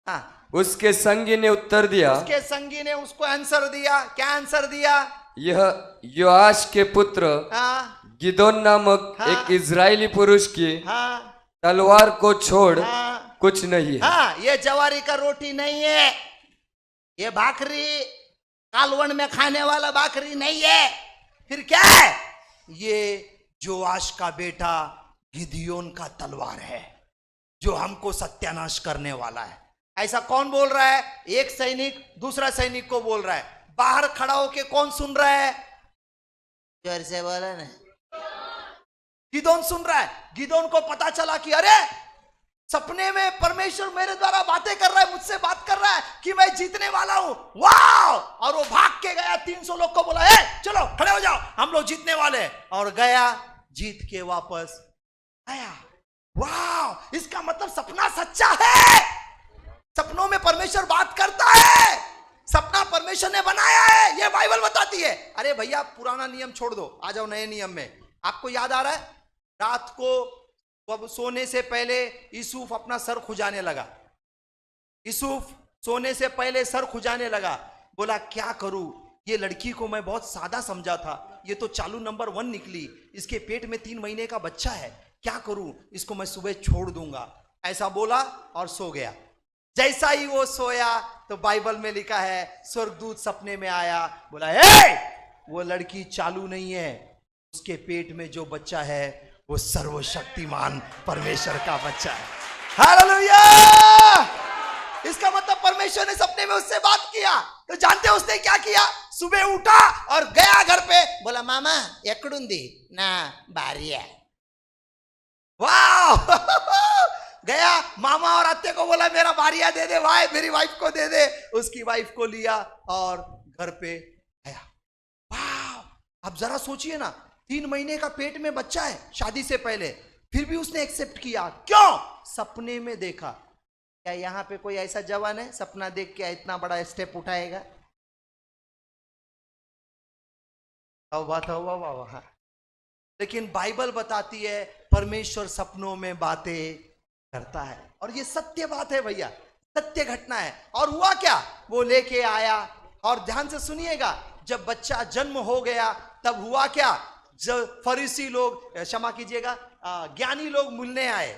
हाँ, उसके संगी ने उत्तर दिया। उसके संगी ने उसको आंसर दिया। क्या आंसर दिया? यह योआश के पुत्र गिदोन नामक एक इजरायली पुरुष की तलवार को छोड़ कुछ नहीं है। हाँ, ये जवारी का रोटी नहीं है। ये भाखरी कालवन में खाने वाला भाखरी नहीं है, फिर क्या है? ये जोआश का बेटा गिदियोन का तलवार है, जो हमको सत्यानाश करने वाला है। ऐसा कौन बोल रहा है? एक सैनिक दूसरा सैनिक को बोल रहा है। बाहर खड़ा होके कौन सुन रहा है? जोर से बोला ना। गिदोन सुन रहा है। गिदोन को पता चला कि अरे सपने में परमेश्वर मेरे द्वारा बातें कर रहा है, मुझसे बात कर रहा है कि मैं जीतने वाला हूं। वाह! और वो भाग के गया, 300 लोग को बोला, ए चलो खड़े हो जाओ, हम लोग जीतने वाले हैं। और गया, जीत के वापस आया। वाह! इसका मतलब सपना सच्चा है। सपनों में परमेश्वर बात करता है। सपना परमेश्वर ने बनाया है, ये बाइबल बताती है। अरे भैया पुराना नियम छोड़ दो, आ जाओ नए नियम में। आपको याद आ रहा है रात को अब सोने से पहले यूसुफ अपना सर खुजाने लगा। यूसुफ सोने से पहले सर खुजाने लगा। बोला क्या करूं, ये लड़की को मैं बहुत सादा समझा था, ये तो चालू नंबर 1 निकली, इसके पेट में 3 महीने का बच्चा है, क्या करूं, इसको मैं सुबह छोड़ दूंगा। ऐसा बोला और सो गया। जैसा ही वो सोया तो बाइबल में लिखा है स्वर्गदूत सपने में आया, बोला वो लड़की चालू नहीं है, उसके पेट में जो बच्चा है वो सर्वशक्तिमान परमेश्वर का बच्चा है। हालेलुया! इसका मतलब परमेश्वर ने सपने में उससे बात किया। तो जानते हो उसने क्या किया? सुबह उठा और गया घर पे, बोला मामा एक्कडुंदी ना भार्या। वाह! गया मामा और अत्ते को बोला मेरा भार्या दे दे भाई, मेरी वाइफ को दे दे। उसकी वाइफ को लिया और घर पे आया। वाह! अब जरा सोचिए ना, 3 महीने का पेट में बच्चा है शादी से पहले, फिर भी उसने एक्सेप्ट किया। क्यों? सपने में देखा। क्या यहां पे कोई ऐसा जवान है सपना देख के इतना बड़ा स्टेप उठाएगा? तौबा तौबा वाह! लेकिन बाइबल बताती है परमेश्वर सपनों में बातें करता है, और ये सत्य बात है भैया, सत्य घटना है। और हुआ क्या? वो लेके आया, और ध्यान से सुनिएगा, जब बच्चा जन्म हो गया तब हुआ क्या? जब फरीसी लोग, क्षमा कीजिएगा, ज्ञानी लोग मिलने आए,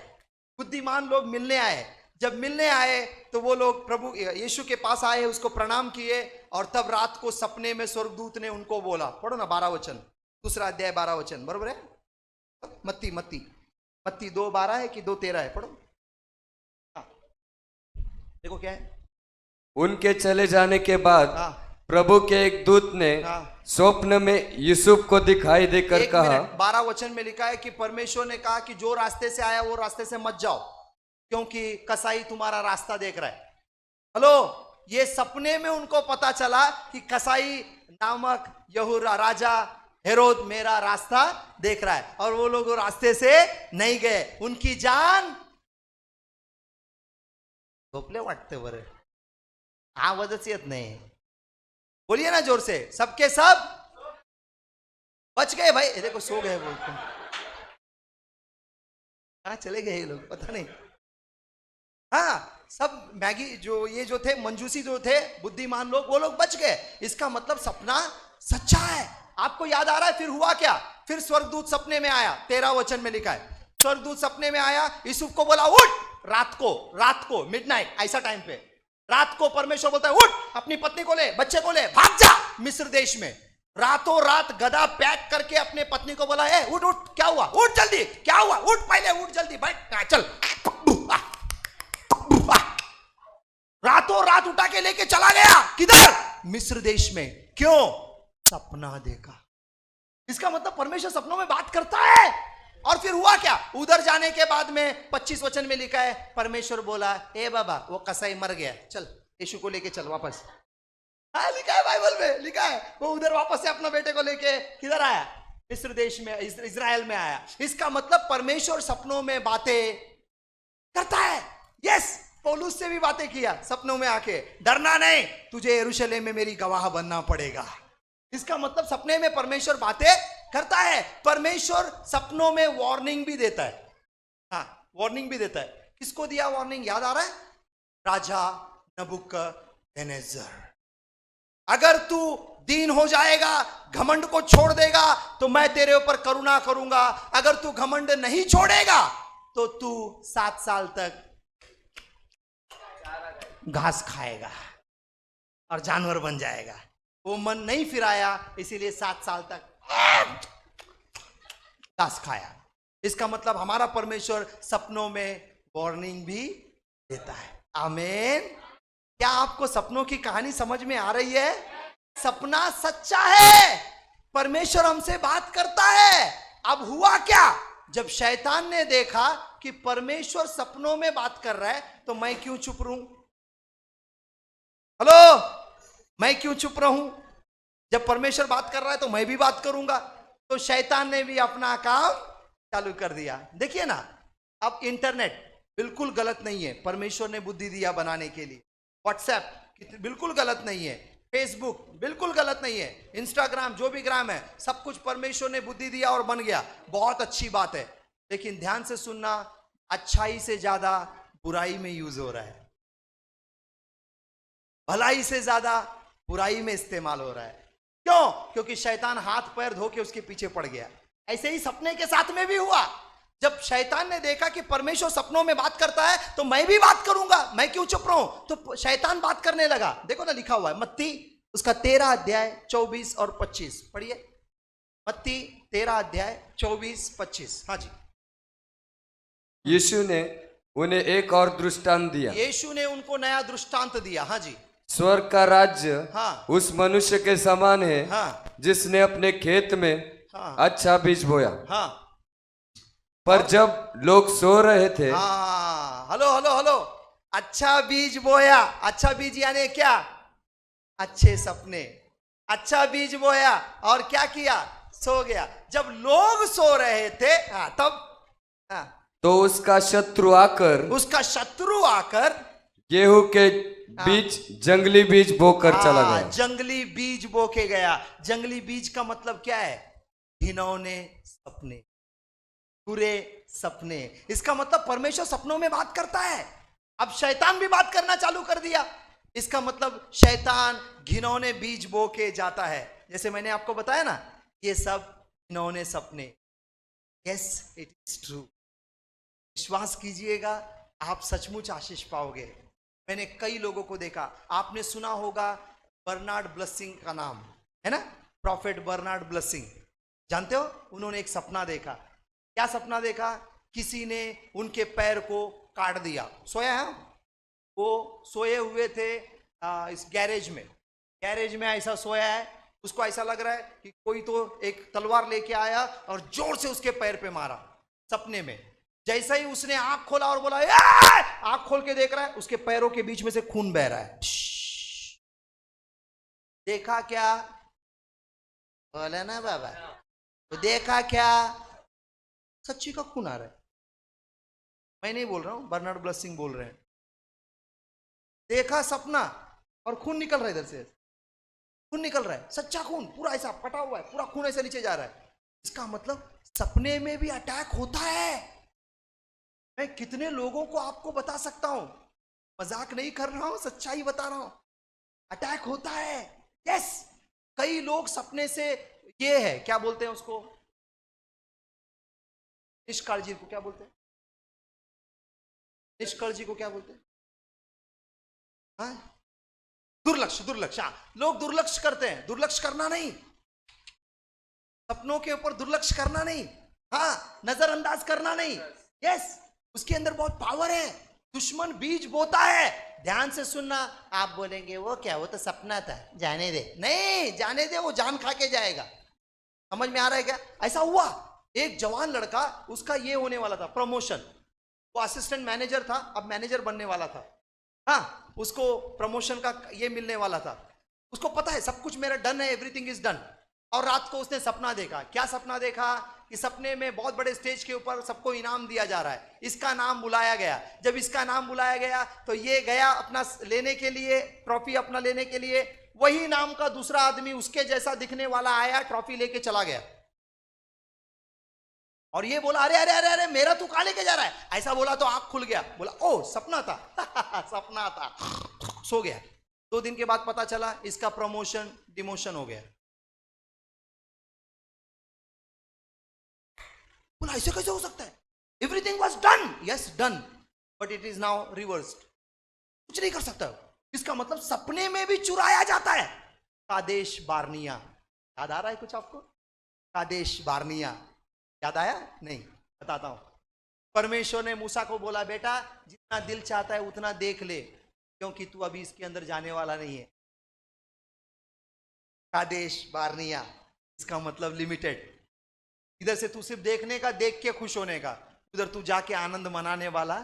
बुद्धिमान लोग मिलने आए। जब मिलने आए तो वो लोग प्रभु यीशु के पास आए, उसको प्रणाम किए, और तब रात को सपने में स्वर्गदूत ने उनको बोला, पढ़ो ना 12 वचन, दूसरा अध्याय 12 वचन, बरोबर है? मत्ती 2:12 है कि 2:13 है? पढ़ो। देखो क्या है। उनके चले जाने के बाद प्रभु के एक दूत ने स्वप्न में यूसुफ को दिखाई देकर कहा, 12 वचन में लिखा है कि परमेश्वर ने कहा कि जो रास्ते से आया वो रास्ते से मत जाओ, क्योंकि कसाई तुम्हारा रास्ता देख रहा है। हेलो, ये सपने में उनको पता चला कि कसाई नामक यहूदा राजा हेरोद मेरा रास्ता देख रहा है, और वो लोग रास्ते से नहीं गए। उनकी जान झोपले वाटते बरं, आवाजच येत नहीं, बोलिए ना जोर से, सबके सब बच गए भाई। देखो सो गए, बोलते कहां चले गए ये लोग पता नहीं। हाँ, सब मैगी जो थे मंजूसी जो थे बुद्धिमान लोग, वो लोग बच गए। इसका मतलब सपना सच्चा है। आपको याद आ रहा है फिर हुआ क्या? फिर स्वर्गदूत सपने में आया, 13 वचन में लिखा है, स्वर्गदूत सपने में आया, यूसुफ को बोला उठ। रात को मिडनाइट ऐसा टाइम पे, रात को परमेश्वर बोलता है उठ, अपनी पत्नी को ले, बच्चे को ले, भाग जा मिस्र देश में। रातों रात गधा पैक करके अपने पत्नी को बोला ए उठ उठ, क्या हुआ, उठ जल्दी, क्या हुआ, उठ पहले, उठ जल्दी, बैठ चल। रातों रात उठा के लेके चला गया, किधर? मिस्र देश में। क्यों? सपना देखा। इसका मतलब परमेश्वर सपनों में बात करता है। और फिर हुआ क्या? उधर जाने के बाद में 25 वचन में लिखा है, परमेश्वर बोला ए बाबा वो कसाई मर गया, चल यीशु को लेके चल वापस। हाँ, लिखा है बाइबल में, लिखा है वो उधर वापस से अपना बेटे को लेके किधर आया? मिस्र देश में, इजराइल में आया। इसका मतलब परमेश्वर सपनों में बातें करता है। यस, पौलुस से भी बातें किया सपनों में आके, डरना नहीं, तुझे यरूशलेम में मेरी गवाह बनना पड़ेगा। इसका मतलब सपने में परमेश्वर बातें करता है। परमेश्वर सपनों में वार्निंग भी देता है। हाँ, वार्निंग भी देता है। किसको दिया वार्निंग, याद आ रहा है? राजा नबूकदनेस्सर, अगर तू दीन हो जाएगा, घमंड को छोड़ देगा तो मैं तेरे ऊपर करुणा करूंगा। अगर तू घमंड नहीं छोड़ेगा तो तू 7 साल तक घास खाएगा। और जानवर बन जाएगा। वो मन नहीं फिराया, इसीलिए 7 साल तक घास खाया। इसका मतलब हमारा परमेश्वर सपनों में वार्निंग भी देता है। आमीन। क्या आपको सपनों की कहानी समझ में आ रही है? सपना सच्चा है, परमेश्वर हमसे बात करता है। अब हुआ क्या? जब शैतान ने देखा कि परमेश्वर सपनों में बात कर रहा है, तो मैं क्यों चुप रहूं? हेलो, मैं क्यों चुप रहूं? जब परमेश्वर बात कर रहा है तो मैं भी बात करूंगा। तो शैतान ने भी अपना काम चालू कर दिया। देखिए ना, अब इंटरनेट बिल्कुल गलत नहीं है, परमेश्वर ने बुद्धि दिया बनाने के लिए। व्हाट्सएप बिल्कुल गलत नहीं है, फेसबुक बिल्कुल गलत नहीं है, इंस्टाग्राम जो भी ग्राम है, सब कुछ परमेश्वर ने बुद्धि दिया और बन गया, बहुत अच्छी बात है। लेकिन ध्यान से सुनना, अच्छाई से ज्यादा बुराई में यूज हो रहा है, भलाई से ज्यादा बुराई में इस्तेमाल हो रहा है। क्यों? क्योंकि शैतान हाथ पैर धो के उसके पीछे पड़ गया। ऐसे ही सपने के साथ में भी हुआ। जब शैतान ने देखा कि परमेश्वर सपनों में बात करता है, तो मैं भी बात करूंगा, मैं क्यों चुप रहूं? तो शैतान बात करने लगा। देखो ना, लिखा हुआ है मत्ती उसका 13 अध्याय 24 और 25 पढ़िए। मत्ती 13 अध्याय 24-25। हाँ जी। यीशु ने उन्हें एक और दृष्टांत दिया। यीशु ने उनको नया दृष्टांत दिया। हाँ जी। स्वर्ग का राज्य हाँ। उस मनुष्य के समान है, हाँ। जिसने अपने खेत में हाँ। अच्छा बीज बोया। हाँ। पर जब लोग सो रहे थे, हाँ, हेलो हेलो हेलो, अच्छा बीज बोया। अच्छा बीज यानी क्या? अच्छे सपने। अच्छा बीज बोया और क्या किया? सो गया। जब लोग सो रहे थे, हाँ, तब हाँ, तो उसका शत्रु आकर गेहूं के बीच जंगली बीज बोकर चला गया। जंगली बीज बो के गया। जंगली बीज का मतलब क्या है? घिनौने सपने, बुरे सपने। इसका मतलब परमेश्वर सपनों में बात करता है। अब शैतान भी बात करना चालू कर दिया। इसका मतलब शैतान घिनौने बीज बो के जाता है। जैसे मैंने आपको बताया ना, ये सब घिनौने सपने। Yes, it is true. विश्वास कीजिएगा, आप सचमुच आशीष पाओगे। मैंने कई लोगों को देखा, आपने सुना होगा बर्नार्ड ब्लेसिंग का नाम है ना, प्रॉफेट बर्नार्ड ब्लेसिंग, जानते हो? उन्होंने एक सपना देखा। क्या सपना देखा? किसी ने उनके पैर को काट दिया। सोया है वो, सोए हुए थे इस गैरेज में ऐसा सोया है। उसको ऐसा लग रहा है कि कोई तो एक तलवार लेके आया और जोर से उसके पैर पे मारा सपने में। जैसे ही उसने आंख खोला और बोला, आंख खोल के देख रहा है, उसके पैरों के बीच में से खून बह रहा है। देखा क्या? बोला ना बाबा, तो देखा क्या? सच्ची का खून आ रहा है। मैं नहीं बोल रहा हूं, बर्नार्ड ब्लेसिंग बोल रहे हैं। देखा सपना और खून निकल रहा है, इधर से खून निकल रहा है, सच्चा खून, पूरा ऐसा फटा हुआ है, पूरा खून ऐसा नीचे जा रहा है। इसका मतलब सपने में भी अटैक होता है। मैं कितने लोगों को आपको बता सकता हूं, मजाक नहीं कर रहा हूं, सच्चाई बता रहा हूं। अटैक होता है। यस, कई लोग सपने से, ये है क्या बोलते हैं उसको, निष्काळजी को क्या बोलते हैं? निष्काळजी को क्या बोलते हैं? हाँ? दुर्लक्ष। हाँ, लोग दुर्लक्ष करते हैं। दुर्लक्ष करना नहीं, सपनों के ऊपर दुर्लक्ष करना नहीं, हाँ, नजरअंदाज करना नहीं। यस, उसके अंदर बहुत पावर है। दुश्मन बीज बोता है। ध्यान से सुनना। आप बोलेंगे वो क्या, वो तो सपना था, जाने दे। नहीं, जाने दे, वो जान खा के जाएगा। समझ में आ रहा है क्या? ऐसा हुआ, एक जवान लड़का, उसका ये होने वाला था प्रमोशन। वो असिस्टेंट मैनेजर था, अब मैनेजर बनने वाला था। हाँ, उसको प्रमोशन का ये मिलने वाला था। उसको पता है सब कुछ मेरा डन है, एवरीथिंग इज डन। और रात को उसने सपना देखा। क्या सपना देखा? कि सपने में बहुत बड़े स्टेज के ऊपर सबको इनाम दिया जा रहा है, इसका नाम बुलाया गया। जब इसका नाम बुलाया गया तो ये गया अपना लेने के लिए, ट्रॉफी अपना लेने के लिए। वही नाम का दूसरा आदमी उसके जैसा दिखने वाला आया, ट्रॉफी लेके चला गया और ये बोला, अरे अरे अरे अरे, मेरा तू कहां लेके जा रहा है? ऐसा बोला तो आंख खुल गया, बोला ओ सपना था। सपना था, सो गया। 2 दिन के बाद पता चला इसका प्रमोशन डिमोशन हो गया। बोला ऐसे कैसे हो सकता है? Everything was done. Yes done, but it is now reversed. कुछ नहीं कर सकता। इसका मतलब सपने में भी चुराया जाता है। कादेश बार्निया, याद आ रहा है कुछ आपको? कादेश बार्निया याद आया? नहीं, बताता हूं। परमेश्वर ने मूसा को बोला, बेटा जितना दिल चाहता है उतना देख ले, क्योंकि तू अभी इसके अंदर जाने वाला नहीं है। कादेश बार्निया, इसका मतलब लिमिटेड। इधर से तू सिर्फ देखने का, देख के खुश होने का, उधर तू जाके आनंद मनाने वाला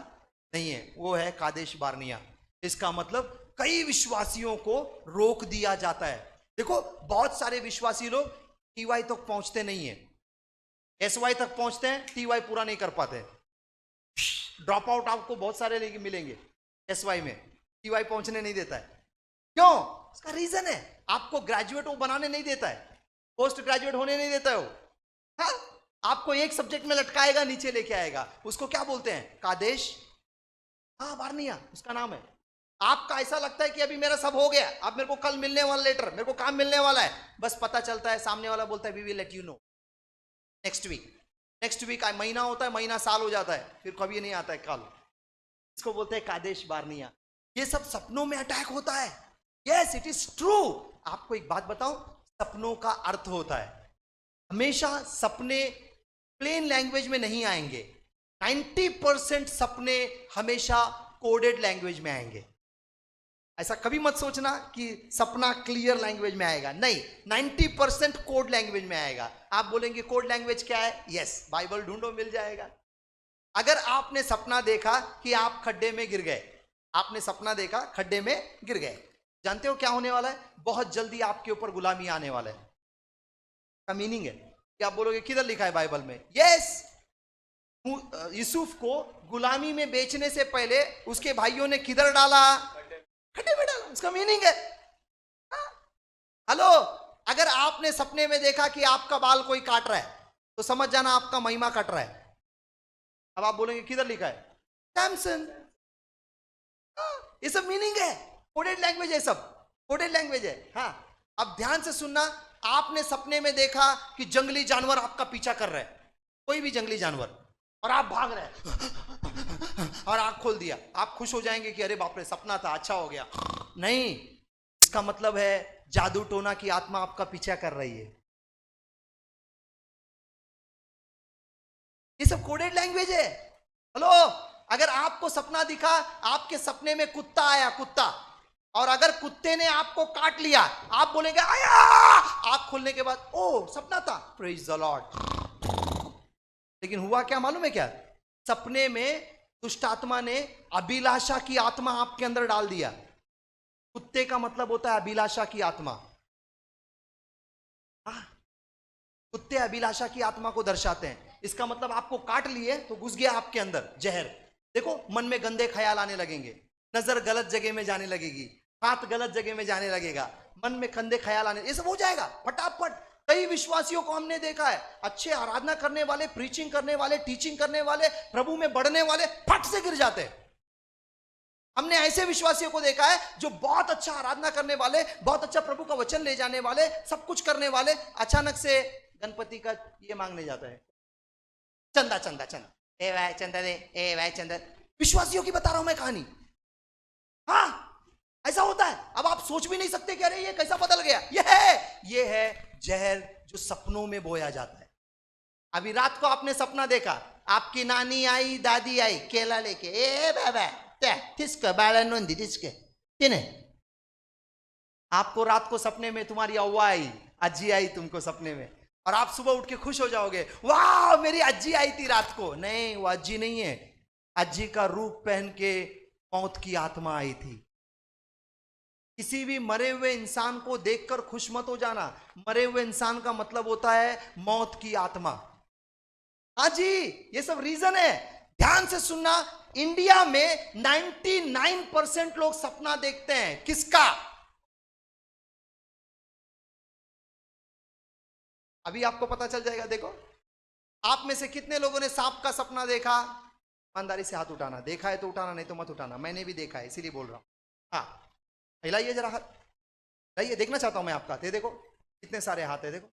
नहीं है। वो है कादेश बार्निया। इसका मतलब कई विश्वासियों को रोक दिया जाता है। देखो बहुत सारे विश्वासी लोग टीवाई तक पहुंचते नहीं है, एसवाई तक पहुंचते हैं, टीवाई पूरा नहीं कर पाते। ड्रॉप आउट आपको बहुत सारे मिलेंगे एसवाई में, टीवाई पहुंचने नहीं देता है। क्यों? इसका रीजन है, आपको ग्रेजुएट वो बनाने नहीं देता है, पोस्ट ग्रेजुएट होने नहीं देता है वो। हाँ? आपको एक सब्जेक्ट में लटकाएगा, नीचे लेके आएगा। उसको क्या बोलते हैं? कादेश, हाँ बार्निया उसका नाम है। आपका ऐसा लगता है कि अभी मेरा सब हो गया, अब मेरे को कल मिलने वाला लेटर, मेरे को काम मिलने वाला है, बस पता चलता है सामने वाला बोलता है we will let you know next week. Next week महीना होता है, महीना साल हो जाता है, फिर कभी नहीं आता है कल। इसको बोलते हैं कादेश बार्निया। ये सब सपनों में अटैक होता है। Yes it is true. आपको एक बात बताऊं, सपनों का अर्थ होता है। हमेशा सपने प्लेन लैंग्वेज में नहीं आएंगे। 90% सपने हमेशा कोडेड लैंग्वेज में आएंगे। ऐसा कभी मत सोचना कि सपना क्लियर लैंग्वेज में आएगा, नहीं, 90% कोड लैंग्वेज में आएगा। आप बोलेंगे कोड लैंग्वेज क्या है? यस, बाइबल ढूंढो मिल जाएगा। अगर आपने सपना देखा कि आप खड्डे में गिर गए, आपने सपना देखा खड्डे में गिर गए, जानते हो क्या होने वाला है? बहुत जल्दी आपके ऊपर गुलामी आने वाला है। का मीनिंग है कि आप बोलोगे किधर लिखा है बाइबल में? यस, यूसुफ को गुलामी में बेचने से पहले उसके भाइयों ने किधर डाला? खड्डे में डाला। उसका मीनिंग है। हेलो, अगर आपने सपने में देखा कि आपका बाल कोई काट रहा है तो समझ जाना आपका महिमा कट रहा है। अब आप बोलेंगे किधर लिखा है? सैमसन। ये सब मीनिंग है, कोडेड लैंग्वेज है, सब कोडेड लैंग्वेज है। हाँ, अब ध्यान से सुनना। आपने सपने में देखा कि जंगली जानवर आपका पीछा कर रहा है, कोई भी जंगली जानवर, और आप भाग रहे हैं और आंख खोल दिया, आप खुश हो जाएंगे कि अरे बाप रे सपना था, अच्छा हो गया। नहीं, इसका मतलब है जादू टोना की आत्मा आपका पीछा कर रही है। ये सब कोडेड लैंग्वेज है। हेलो, अगर आपको सपना दिखा, आपके सपने में कुत्ता आया, कुत्ता, और अगर कुत्ते ने आपको काट लिया, आप बोलेंगे आया, आंख खोलने के बाद ओ सपना था, प्रेज द लॉर्ड। लेकिन हुआ क्या मालूम है क्या? सपने में दुष्ट आत्मा ने अभिलाषा की आत्मा आपके अंदर डाल दिया। कुत्ते का मतलब होता है अभिलाषा की आत्मा। कुत्ते अभिलाषा की आत्मा को दर्शाते हैं। इसका मतलब आपको काट लिए तो घुस गया आपके अंदर जहर। देखो, मन में गंदे ख्याल आने लगेंगे, नजर गलत जगह में जाने लगेगी, हाथ गलत जगह में जाने लगेगा, मन में गंदे ख्याल आने, ये सब हो जाएगा फटाफट। कई विश्वासियों को हमने देखा है, अच्छे आराधना करने वाले, प्रीचिंग करने वाले, टीचिंग करने वाले, प्रभु में बढ़ने वाले, फट से गिर जाते हैं। हमने ऐसे विश्वासियों को देखा है जो बहुत अच्छा आराधना करने वाले, बहुत अच्छा प्रभु का वचन ले जाने वाले, सब कुछ करने वाले, अचानक से गणपति का ये मांगने जाता है, चंदा चंदा चंदा, ए भाई चंदा दे, ए भाई चंदा। विश्वासियों की बता रहा हूं मैं कहानी। हाँ, ऐसा होता है। अब आप सोच भी नहीं सकते कि अरे ये कैसा बदल गया। ये है जहर जो सपनों में बोया जाता है। अभी रात को आपने सपना देखा, आपकी नानी आई, दादी आई केला लेके, ए बाबा तिसक बाला नोंदी तिसके तिने। आपको रात को सपने में तुम्हारी अव्वा आई, अज्जी आई तुमको सपने में, और आप सुबह उठ के खुश हो जाओगे, वाह मेरी अज्जी आई थी रात को। नहीं, वो अज्जी नहीं है, अज्जी का रूप पहन के मौत की आत्मा आई थी। किसी भी मरे हुए इंसान को देखकर खुश मत हो जाना। मरे हुए इंसान का मतलब होता है मौत की आत्मा। हाँ जी, ये सब रीजन है। ध्यान से सुनना, इंडिया में 99% लोग सपना देखते हैं। किसका? अभी आपको पता चल जाएगा। देखो, आप में से कितने लोगों ने सांप का सपना देखा? ईमानदारी से हाथ उठाना। देखा है तो उठाना, नहीं तो मत उठाना। मैंने भी देखा है, इसीलिए बोल रहा हूं। हाँ, हिलाइए जरा हाथ, हिलाइए, देखना चाहता हूं मैं आपका। ये देखो कितने सारे हाथ है, देखो,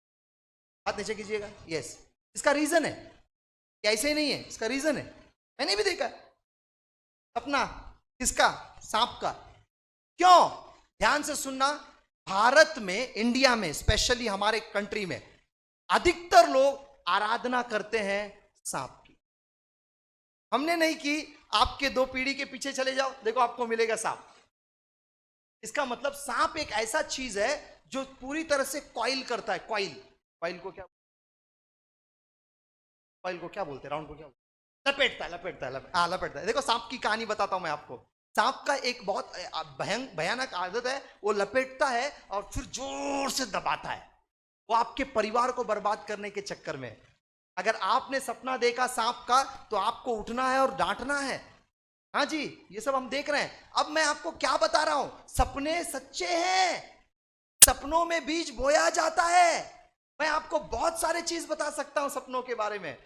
हाथ नीचे कीजिएगा। यस, इसका रीजन है कि ऐसे ही नहीं है, इसका रीजन है। मैंने भी देखा है सपना। किसका? सांप का। क्यों? ध्यान से सुनना, भारत में, इंडिया में, स्पेशली हमारे कंट्री में अधिकतर लोग आराधना करते हैं सांप की। हमने नहीं की, आपके 2 पीढ़ी के पीछे चले जाओ, देखो आपको मिलेगा सांप। इसका मतलब सांप एक ऐसा चीज है जो पूरी तरह से कॉइल करता है। कॉइल, कॉइल को क्या, कॉइल को क्या बोलते हैं? राउंड को क्या बोलते हैं? लपेटता है। देखो सांप की कहानी बताता हूं मैं आपको। सांप का एक बहुत भयानक आदत है, वो लपेटता है और फिर जोर से दबाता है। वो आपके परिवार को बर्बाद करने के चक्कर में। अगर आपने सपना देखा सांप का, तो आपको उठना है और डांटना है। हाँ जी, ये सब हम देख रहे हैं। अब मैं आपको क्या बता रहा हूं, सपने सच्चे हैं, सपनों में बीज बोया जाता है। मैं आपको बहुत सारे चीज बता सकता हूं सपनों के बारे में।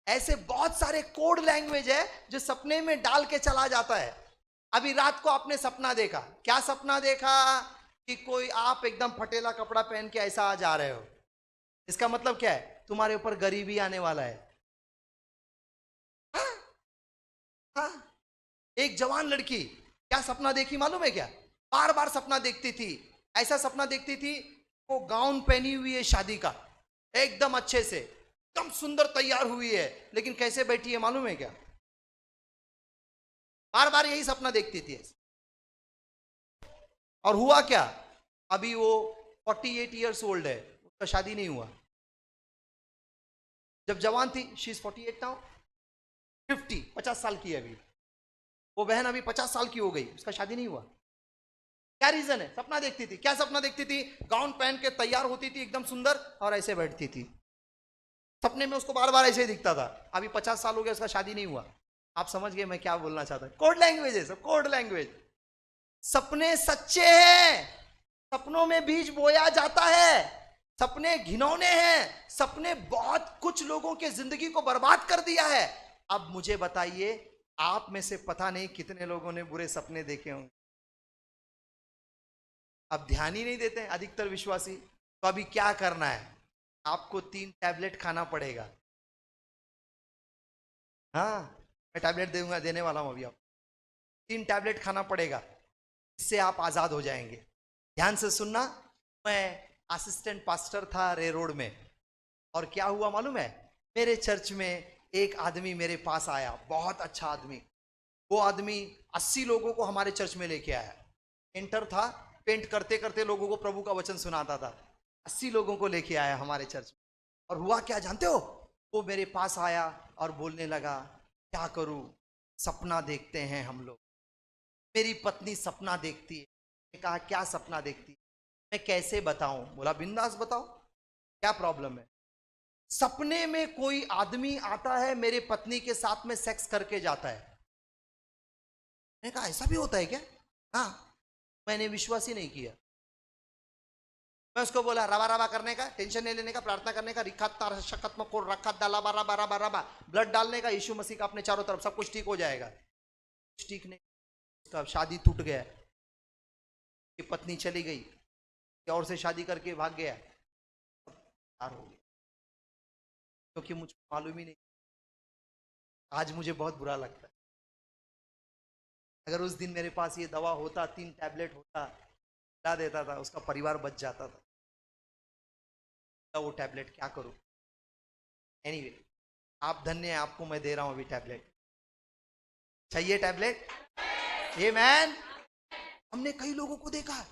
ऐसे बहुत सारे कोड लैंग्वेज है जो सपने में डाल के चला जाता है। अभी रात को आपने सपना देखा, क्या सपना देखा? कि कोई आप एकदम फटेला कपड़ा पहन के ऐसा आ जा रहे हो। इसका मतलब क्या है? तुम्हारे ऊपर गरीबी आने वाला है। हाँ? हाँ? एक जवान लड़की क्या सपना देखी मालूम है क्या? बार बार सपना देखती थी, ऐसा सपना देखती थी, वो गाउन पहनी हुई है शादी का, एकदम अच्छे से, एकदम सुंदर तैयार हुई है, लेकिन कैसे बैठी है मालूम है क्या? बार बार यही सपना देखती थी। और हुआ क्या? अभी वो 48 ईयर्स ओल्ड है, उसका शादी नहीं हुआ। जब जवान थी, शी इज 48 नाउ, 50 साल की है अभी वो बहन, अभी 50 साल की हो गई, उसका शादी नहीं हुआ। क्या रीजन है? सपना देखती थी। क्या सपना देखती थी? गाउन पहन के तैयार होती थी एकदम सुंदर, और ऐसे बैठती थी। सपने में उसको बार बार ऐसे ही दिखता था। अभी 50 साल हो गया, उसका शादी नहीं हुआ। आप समझ गए मैं क्या बोलना चाहता हूं? कोड लैंग्वेज है सब, कोड लैंग्वेज। सपने सच्चे हैं, सपनों में बीज बोया जाता है। सपने घिनौने हैं, सपने बहुत कुछ लोगों के जिंदगी को बर्बाद कर दिया है। अब मुझे बताइए, आप में से पता नहीं कितने लोगों ने बुरे सपने देखे होंगे। अब ध्यान ही नहीं देते हैं अधिकतर विश्वासी। तो अभी क्या करना है? आपको 3 टैबलेट खाना पड़ेगा। हाँ, मैं टैबलेट दूंगा, देने वाला हूं अभी। आप 3 टैबलेट खाना पड़ेगा, इससे आप आजाद हो जाएंगे। ध्यान से सुनना। मैं असिस्टेंट पास्टर था रे रोड में, और क्या हुआ मालूम है? मेरे चर्च में एक आदमी मेरे पास आया, बहुत अच्छा आदमी। वो आदमी 80 लोगों को हमारे चर्च में लेके आया। पेंटर था, पेंट करते करते लोगों को प्रभु का वचन सुनाता था। 80 लोगों को लेके आया हमारे चर्च में। और हुआ क्या जानते हो? वो मेरे पास आया और बोलने लगा, क्या करूं, सपना देखते हैं हम लोग, मेरी पत्नी सपना देखती है। मैंने कहा क्या सपना देखती है? मैं कैसे बताऊं? बोला बिंदास बताओ, क्या प्रॉब्लम है? सपने में कोई आदमी आता है, मेरे पत्नी के साथ में सेक्स करके जाता है। मैंने कहा ऐसा भी होता है क्या? हाँ। मैंने विश्वास ही नहीं किया। मैं उसको बोला रवा रवा करने का, टेंशन नहीं लेने का, प्रार्थना करने का, रिखात्म को रखा डाला बारा बारा बारा बा, ब्लड डालने का, यीशु मसीह का अपने चारों तरफ, सब कुछ ठीक हो जाएगा। कुछ ठीक नहीं, उसका शादी टूट गया, कि पत्नी चली गई, और से शादी करके भाग गया, हो गया। क्योंकि मुझे मालूम ही नहीं। आज मुझे बहुत बुरा लगता है। अगर उस दिन मेरे पास ये दवा होता, 3 टैबलेट होता, ला देता था, उसका परिवार बच जाता था। वो टैबलेट क्या करूं? एनीवे, आप धन्य हैं, आपको मैं दे रहा हूं अभी टैबलेट। चाहिए टैबलेट? ये मैन, हमने कई लोगों को देखा।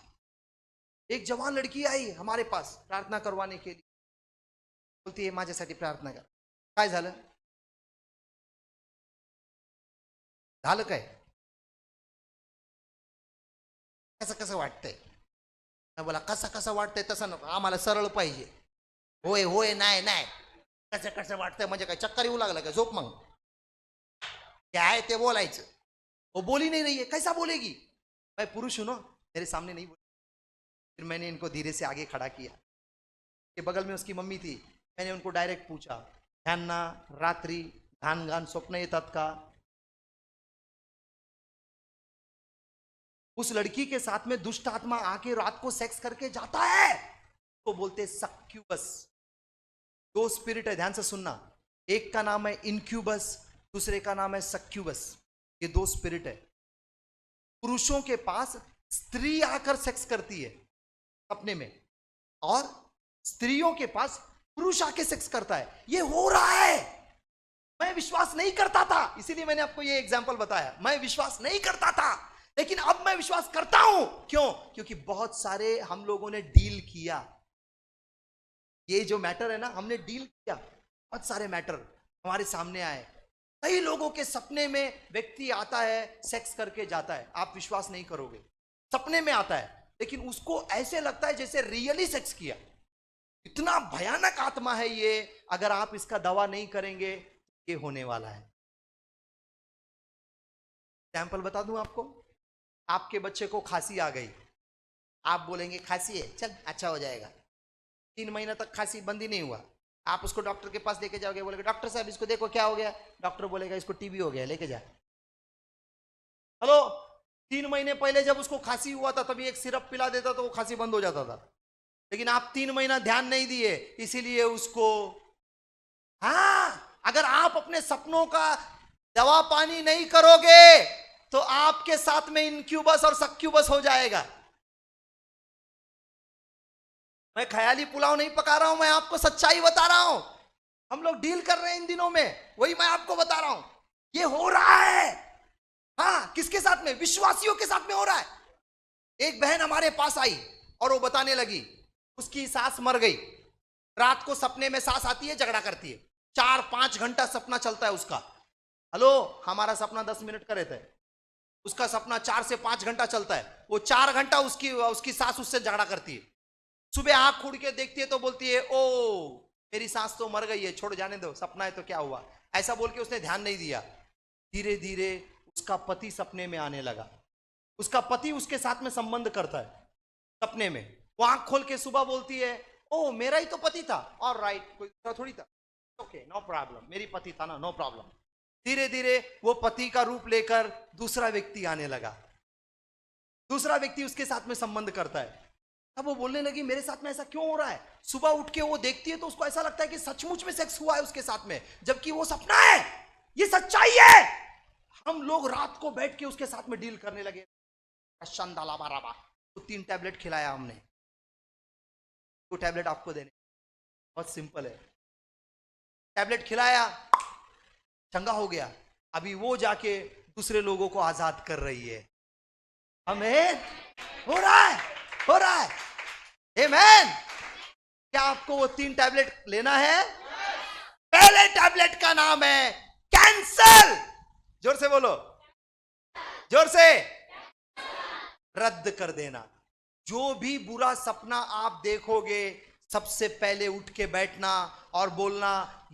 एक जवान लड़की आई हमारे पास प्रार्थना करवाने के लिए, बोलती है माझ्यासाठी प्रार्थना कर। काय झालं? झालं काय? कसं कसं वाटतंय? मैं बोला कसं कसं वाटतंय तसं नको, आम्हाला सरळ पाहिजे। होय होय, नाही नाही, कसं कसं वाटतंय म्हणजे काय चक्कर येऊ लागलं काय? झोप मग। क्या है ते बोलायचं। वो बोल ही नहीं रही है, कैसा बोलेगी? मैं पुरुष हूं ना, मेरे सामने नहीं बोली। फिर मैंने इनको धीरे से आगे खड़ा किया, कि बगल में उसकी मम्मी थी। मैंने उनको डायरेक्ट पूछा, ह्यांना रात्री घाण घाण स्वप्न येतात का? उस लड़की के साथ में दुष्ट आत्मा आके रात को सेक्स करके जाता है, तो बोलते सक्यूबस। 2 स्पिरिट है, ध्यान से सुनना। एक का नाम है इनक्यूबस, दूसरे का नाम है सक्यूबस। ये 2 स्पिरिट है। पुरुषों के पास स्त्री आकर सेक्स करती है सपने में, और स्त्रियों के पास पुरुष आके सेक्स करता है। ये हो रहा है। मैं विश्वास नहीं करता था, इसीलिए मैंने आपको ये एग्जांपल बताया। मैं विश्वास नहीं करता था, लेकिन अब मैं विश्वास करता हूं। क्यों? क्योंकि बहुत सारे हम लोगों ने डील किया। ये जो मैटर है ना, हमने डील किया। बहुत सारे मैटर हमारे सामने आए। कई लोगों के सपने में व्यक्ति आता है, सेक्स करके जाता है। आप विश्वास नहीं करोगे, सपने में आता है, लेकिन उसको ऐसे लगता है जैसे रियली सेक्स किया। इतना भयानक आत्मा है ये। अगर आप इसका दवा नहीं करेंगे, ये होने वाला है। एग्जाम्पल बता दूं आपको। आपके बच्चे को खांसी आ गई, आप बोलेंगे खांसी है, चल अच्छा हो जाएगा। 3 महीना तक खांसी बंद ही नहीं हुआ। आप उसको डॉक्टर के पास लेके जाओगे, बोलेगा डॉक्टर साहब इसको देखो क्या हो गया। डॉक्टर बोलेगा इसको टीबी हो गया, लेके जा। हेलो, 3 महीने पहले जब उसको खांसी हुआ था, तभी एक सिरप पिला देता तो वो खांसी बंद हो जाता था। लेकिन आप 3 महीना ध्यान नहीं दिए, इसीलिए उसको। हाँ, अगर आप अपने सपनों का दवा पानी नहीं करोगे, तो आपके साथ में इनक्यूबस और सक्यूबस हो जाएगा। मैं ख्याली पुलाव नहीं पका रहा हूं, मैं आपको सच्चाई बता रहा हूं। हम लोग डील कर रहे हैं इन दिनों में, वही मैं आपको बता रहा हूं। ये हो रहा है। हाँ, किसके साथ में? विश्वासियों के साथ में हो रहा है। एक बहन हमारे पास आई और वो बताने लगी, उसकी सास मर गई। रात को सपने में सास आती है, झगड़ा करती है। 4-5 घंटा सपना चलता है उसका। हेलो, हमारा सपना 10 मिनट का रहता है, उसका सपना 4 से 5 घंटा चलता है। वो 4 घंटा उसकी सास उससे झगड़ा करती है। सुबह आंख खोल के देखती है तो बोलती है, ओ मेरी सास तो मर गई है, छोड़ जाने दो, सपना है तो क्या हुआ। ऐसा बोल के उसने ध्यान नहीं दिया। धीरे धीरे उसका पति सपने में आने लगा। उसका पति उसके साथ में संबंध करता है सपने में। वो आंख खोल के सुबह बोलती है, ओ मेरा ही तो पति था। और राइट, कोई दूसरा थोड़ी था। ओके, नो प्रॉब्लम, मेरी पति था ना, नो प्रॉब्लम। धीरे धीरे वो पति का रूप लेकर दूसरा व्यक्ति आने लगा। दूसरा व्यक्ति उसके साथ में संबंध करता है। अब वो बोलने लगी, मेरे साथ में ऐसा क्यों हो रहा है। सुबह उठ के वो देखती है तो उसको ऐसा लगता है कि सचमुच में सेक्स हुआ है उसके साथ में, जबकि वो सपना है। ये सच्चाई है। हम लोग रात को बैठ के उसके साथ में डील करने लगे। शंदाला बाराबा, तो 3 टैबलेट खिलाया हमने। 2 टैबलेट आपको देने, बहुत सिंपल है। टैबलेट खिलाया, चंगा हो गया। अभी वो जाके दूसरे लोगों को आजाद कर रही है। हमें हो रहा है, हो रहा है। आमेन। क्या आपको वो 3 टैबलेट लेना है? पहले टैबलेट का नाम है कैंसल। जोर से बोलो, जोर से। रद्द कर देना। जो भी बुरा सपना आप देखोगे, सबसे पहले उठ के बैठना और बोलना,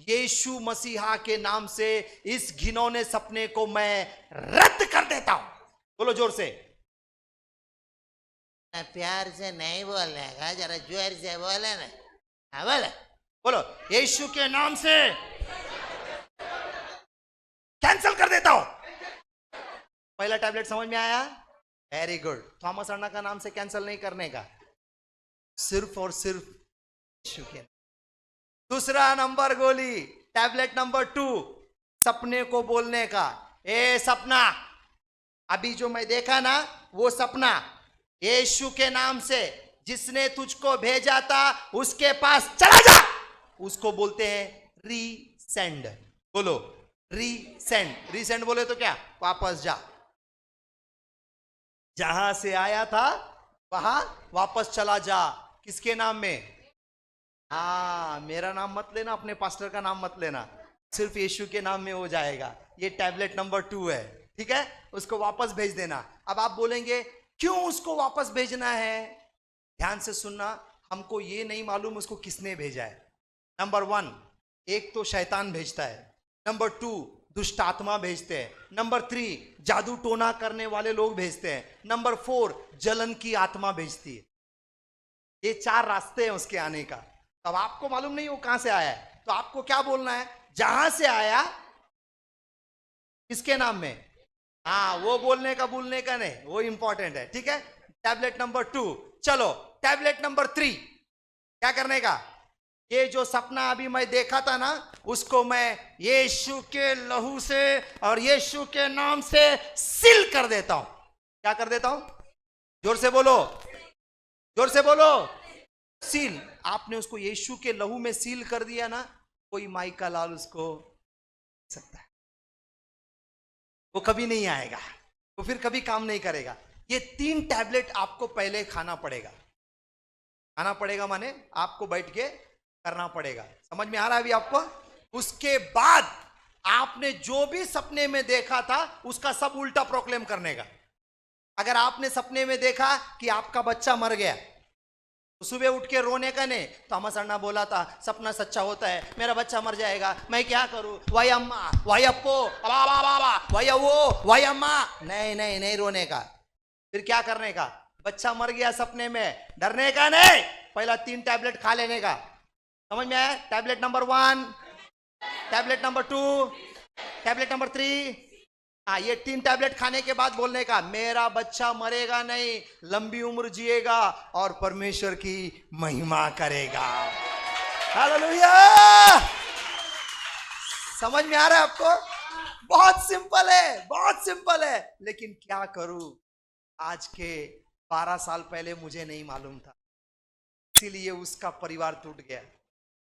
यीशु मसीहा के नाम से इस घिनौने सपने को मैं रद्द कर देता हूं। बोलो जोर से। प्यार से नहीं बोलने का, जरा जोर से बोले ना। हाँ बोले। बोलो, यीशु के नाम से कैंसल कर देता हूं। पहला टैबलेट समझ में आया? Very good. थॉमस अन्ना का नाम से कैंसल नहीं करने का, सिर्फ और सिर्फ यीशु के। दूसरा नंबर गोली, टैबलेट नंबर 2, सपने को बोलने का। ए सपना, अभी जो मैं देखा ना, वो सपना यीशु के नाम से जिसने तुझको भेजा था उसके पास चला जा। उसको बोलते हैं रीसेंड। बोलो रीसेंड। रीसेंड बोले तो क्या? वापस जा। जहां से आया था वहां वापस चला जा। किसके नाम में? हाँ, मेरा नाम मत लेना, अपने पास्टर का नाम मत लेना, सिर्फ यीशु के नाम में हो जाएगा। ये टैबलेट नंबर 2 है, ठीक है? उसको वापस भेज देना। अब आप बोलेंगे क्यों उसको वापस भेजना है? ध्यान से सुनना। हमको ये नहीं मालूम उसको किसने भेजा है। नंबर 1, एक तो शैतान भेजता है। नंबर 2, दुष्ट आत्मा भेजते हैं। नंबर 3, जादू टोना करने वाले लोग भेजते हैं। नंबर 4, जलन की आत्मा भेजती है। ये 4 रास्ते हैं उसके आने का। तब आपको मालूम नहीं वो कहां से आया है, तो आपको क्या बोलना है? जहां से आया, किसके नाम में? हाँ, वो बोलने का भूलने का नहीं, वो इंपॉर्टेंट है, ठीक है? Tablet number 2। चलो टैबलेट नंबर 3, क्या करने का? ये जो सपना अभी मैं देखा था ना, उसको मैं यीशु के लहू से और यीशु के नाम से सील कर देता हूं। क्या कर देता हूं? जोर से बोलो, जोर से बोलो। सील, आपने उसको यीशु के लहू में सील कर दिया ना, कोई माई का लाल उसको सकता है, वो कभी नहीं आएगा, वो फिर कभी काम नहीं करेगा। ये 3 टैबलेट आपको पहले खाना पड़ेगा। खाना पड़ेगा माने आपको बैठ के करना पड़ेगा। समझ में आ रहा है अभी आपको? उसके बाद आपने जो भी सपने में देखा था उसका सब उल्टा प्रोक्लेम करने का। अगर आपने सपने में देखा कि आपका बच्चा मर गया तो सुबह उठ के रोने का नहीं। थॉमस अन्ना बोला था सपना सच्चा होता है, मेरा बच्चा मर जाएगा, मैं क्या करूं, वाई अम्मा, वाई अप्पो, बाबा बाबा, वाई वो, वाई अम्मा। नहीं नहीं नहीं, रोने का। फिर क्या करने का? बच्चा मर गया सपने में, डरने का नहीं, पहला 3 टैबलेट खा लेने का। समझ में आया? Tablet number 1, tablet number 2, tablet number 3। हाँ, ये 3 टैबलेट खाने के बाद बोलने का मेरा बच्चा मरेगा नहीं, लंबी उम्र जिएगा और परमेश्वर की महिमा करेगा। हालेलुया! समझ में आ रहा है आपको? बहुत सिंपल है, बहुत सिंपल है। लेकिन क्या करूं, आज के 12 साल पहले मुझे नहीं मालूम था, इसीलिए उसका परिवार टूट गया।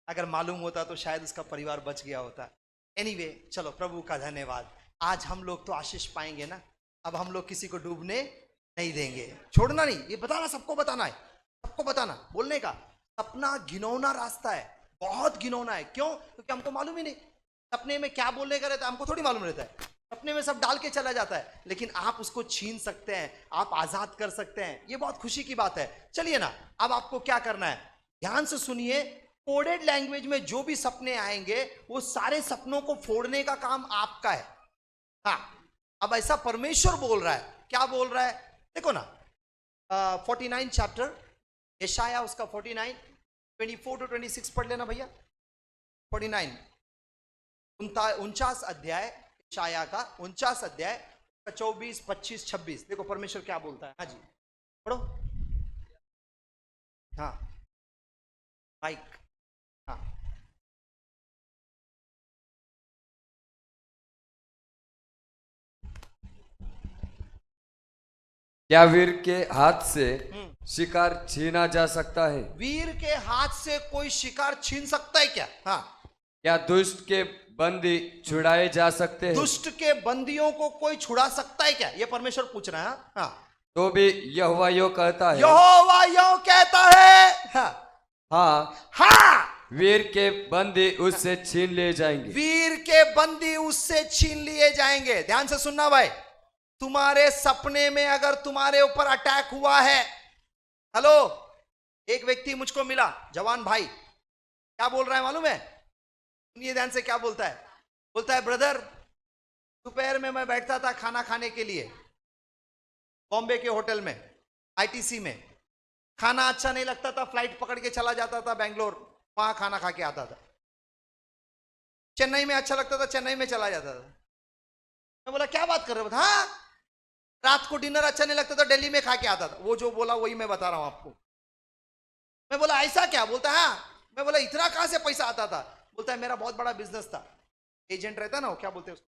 अगर मालूम होता तो शायद उसका परिवार बच गया होता। एनीवे, चलो प्रभु का धन्यवाद। आज हम लोग तो आशीष पाएंगे ना। अब हम लोग किसी को डूबने नहीं देंगे, छोड़ना नहीं। ये बताना, सबको बताना है, सबको बताना। बोलने का सपना घिनौना रास्ता है, बहुत घिनौना है। क्यों? क्योंकि हमको मालूम ही नहीं सपने में क्या बोलने का रहता है, हमको थोड़ी मालूम रहता है। सपने में सब डाल के चला जाता है, लेकिन आप उसको छीन सकते हैं, आप आजाद कर सकते हैं। ये बहुत खुशी की बात है। चलिए ना, अब आपको क्या करना है, ध्यान से सुनिए। कोडेड लैंग्वेज में जो भी सपने आएंगे वो सारे सपनों को फोड़ने का काम आपका है। हाँ, अब ऐसा परमेश्वर बोल रहा है। क्या बोल रहा है? देखो ना, 49 चैप्टर यशाया, उसका 49, 24 to 26 पढ़ लेना भैया। 49, 49 अध्याय, यशाया का 49 अध्याय, 24, 25, 26। देखो परमेश्वर क्या बोलता है। हाँ जी, पढ़ो। हाँ, माइक। हाँ, क्या वीर के हाथ से शिकार छीना जा सकता है? वीर के हाथ से कोई शिकार छीन सकता है क्या? हाँ। क्या दुष्ट के बंदी छुड़ाए जा सकते हैं? दुष्ट के बंदियों को कोई छुड़ा सकता है क्या? ये परमेश्वर पूछ रहा है। हाँ, तो भी यहोवा यो कहता है, यहोवा यो कहता है। हाँ, हाँ हाँ, वीर के बंदी उससे छीन लिए जाएंगे। वीर के बंदी उससे छीन लिए जाएंगे। ध्यान से सुनना भाई, तुम्हारे सपने में अगर तुम्हारे ऊपर अटैक हुआ है, हेलो, एक व्यक्ति मुझको मिला, जवान भाई, क्या बोल रहा है मालूम है? सुनिए ध्यान से, क्या बोलता है? बोलता है ब्रदर, दोपहर में मैं बैठता था खाना खाने के लिए बॉम्बे के होटल में, आईटीसी में। खाना अच्छा नहीं लगता था, फ्लाइट पकड़ के चला जाता था बेंगलोर, वहां खाना खा के आता था। चेन्नई में अच्छा लगता था, चेन्नई में चला जाता था। मैं बोला क्या बात कर रहे हो? हाँ, रात को डिनर अच्छा नहीं लगता था, दिल्ली में खा के आता था। वो जो बोला वही मैं बता रहा हूं आपको। मैं बोला ऐसा क्या? बोलता है हाँ। मैं बोला इतना कहां से पैसा आता था? बोलता है मेरा बहुत बड़ा बिजनेस था, एजेंट रहता ना, वो क्या बोलते हैं उसको,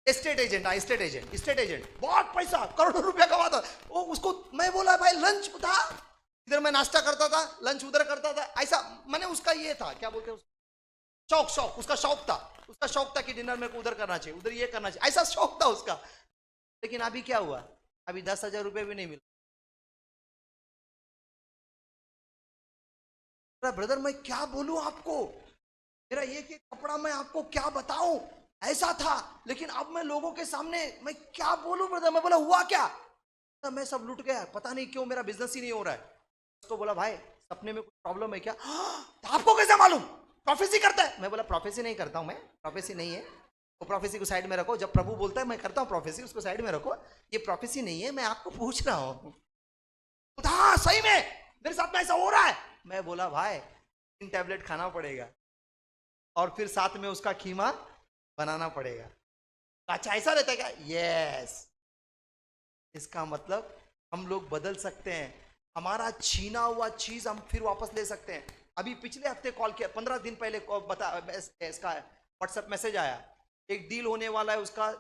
estate agent. Estate agent, estate agent, बहुत पैसा, करोड़ों रुपया कमाता वो। उसको मैं बोला भाई लंच था, इधर मैं नाश्ता करता था, लंच उधर करता था, ऐसा। मैंने उसका ये था, क्या बोलते हैं, शौक, शौक, उसका शौक था। उसका शौक था कि डिनर मेरे को उधर करना चाहिए, उधर ये करना चाहिए, ऐसा शौक था उसका। लेकिन अभी क्या हुआ? अभी 10,000 रुपये भी नहीं मिला। ब्रदर मैं क्या बोलूं आपको, मेरा एक एक कपड़ा मैं आपको क्या बताऊं, ऐसा था। लेकिन अब मैं लोगों के सामने मैं क्या बोलूं ब्रदर? मैं बोला हुआ क्या? तो मैं सब लूट गया, पता नहीं क्यों मेरा बिजनेस ही नहीं हो रहा है। उसको बोला भाई सपने में कुछ प्रॉब्लम है क्या? तो आपको कैसे मालूम? प्रोफेसी करता है? मैं बोला प्रोफेसी नहीं करता हूं मैं, प्रोफेसी नहीं है वो। प्रोफेसी को साइड में रखो, जब प्रभु बोलता है मैं करता हूं प्रोफेसी, उसको साइड में रखो। ये प्रोफेसी नहीं है, मैं आपको पूछ रहा हूं। हाँ सही में मेरे साथ में ऐसा हो रहा है। मैं बोला भाई 3 टैबलेट खाना पड़ेगा और फिर साथ में उसका खीमा बनाना पड़ेगा। अच्छा ऐसा रहता है क्या? यस। इसका मतलब हम लोग बदल सकते हैं, हमारा छीना हुआ चीज हम फिर वापस ले सकते हैं। अभी पिछले हफ्ते कॉल किया, 15 दिन पहले इसका व्हाट्सएप मैसेज आया, एक डील होने वाला है उसका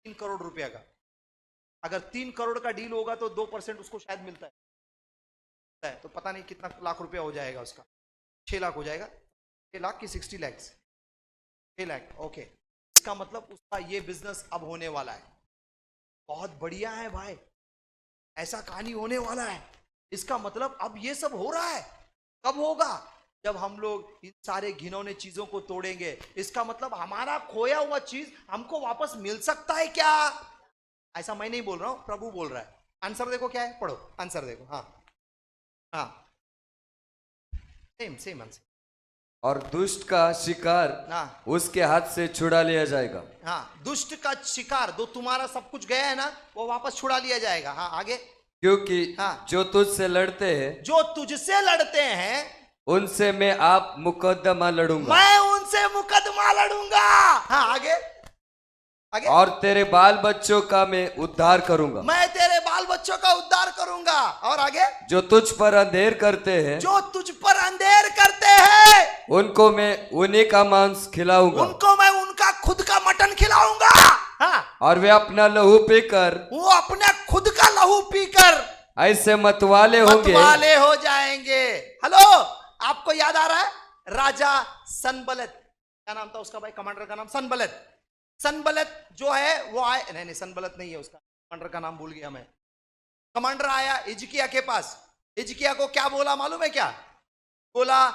3 करोड़ रुपया का। अगर 3 करोड़ का डील होगा तो 2% उसको शायद मिलता है, तो पता नहीं कितना लाख रुपया हो जाएगा उसका। 6 लाख हो जाएगा, 6 लाख की 60 लाख, 6 लाख। ओके, इसका मतलब उसका ये बिजनेस अब होने वाला है। बहुत बढ़िया है भाई, ऐसा कहानी होने वाला है। इसका मतलब अब ये सब हो रहा है। कब होगा? जब हम लोग इन सारे घिनौने चीजों को तोड़ेंगे। इसका मतलब हमारा खोया हुआ चीज हमको वापस मिल सकता है क्या? ऐसा मैं नहीं बोल रहा हूं, प्रभु बोल रहा है। आंसर देखो क्या है, पढ़ो आंसर देखो। हाँ हाँ, सेम सेम आंसर। और दुष्ट का शिकार हाँ उसके हाथ से छुड़ा लिया जाएगा। हाँ, दुष्ट का शिकार, जो तुम्हारा सब कुछ गया है ना, वो वापस छुड़ा लिया जाएगा। हाँ आगे। क्योंकि हाँ। जो तुझसे लड़ते हैं जो तुझसे लड़ते हैं उनसे मैं आप मुकदमा लड़ूंगा। मैं उनसे मुकदमा लड़ूंगा। हाँ आगे आगे। और तेरे बाल बच्चों का मैं उद्धार करूंगा। मैं तेरे बाल बच्चों का उद्धार करूंगा। और आगे। जो तुझ पर अंधेर करते हैं जो तुझ पर अंधेर करते हैं उनको मैं उन्हीं का मांस खिलाऊंगा। उनको मैं उनका खुद का मटन खिलाऊंगा। हाँ, और वे अपना लहू पीकर वो अपने खुद का लहू पीकर ऐसे मतवाले होंगे। मतवाले हो जाएंगे। हेलो, आपको याद आ रहा है राजा सनबलत? क्या नाम था उसका भाई, कमांडर का नाम? सनबलत। सनबलत जो है वो आए, नहीं सनबलत नहीं है उसका, कमांडर का नाम भूल गया मैं। कमांडर आया हिजकिया के पास। हिजकिया को क्या बोला मालूम है क्या? बोला,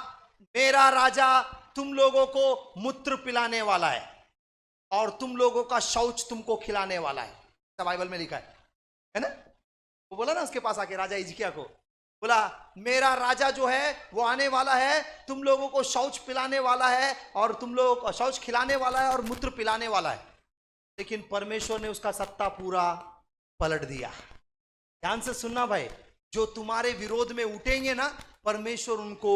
मेरा राजा तुम लोगों को मूत्र पिलाने वाला है और तुम लोगों का शौच तुमको खिलाने वाला है। बाइबल में लिखा है ना? वो बोला ना उसके पास आके, राजा हिजकिया को बोला, मेरा राजा जो है वो आने वाला है, तुम लोगों को शौच पिलाने वाला है और तुम लोगों को शौच खिलाने वाला है और मूत्र पिलाने वाला है। लेकिन परमेश्वर ने उसका सत्ता पूरा पलट दिया। ध्यान से सुनना भाई, जो तुम्हारे विरोध में उठेंगे ना, परमेश्वर उनको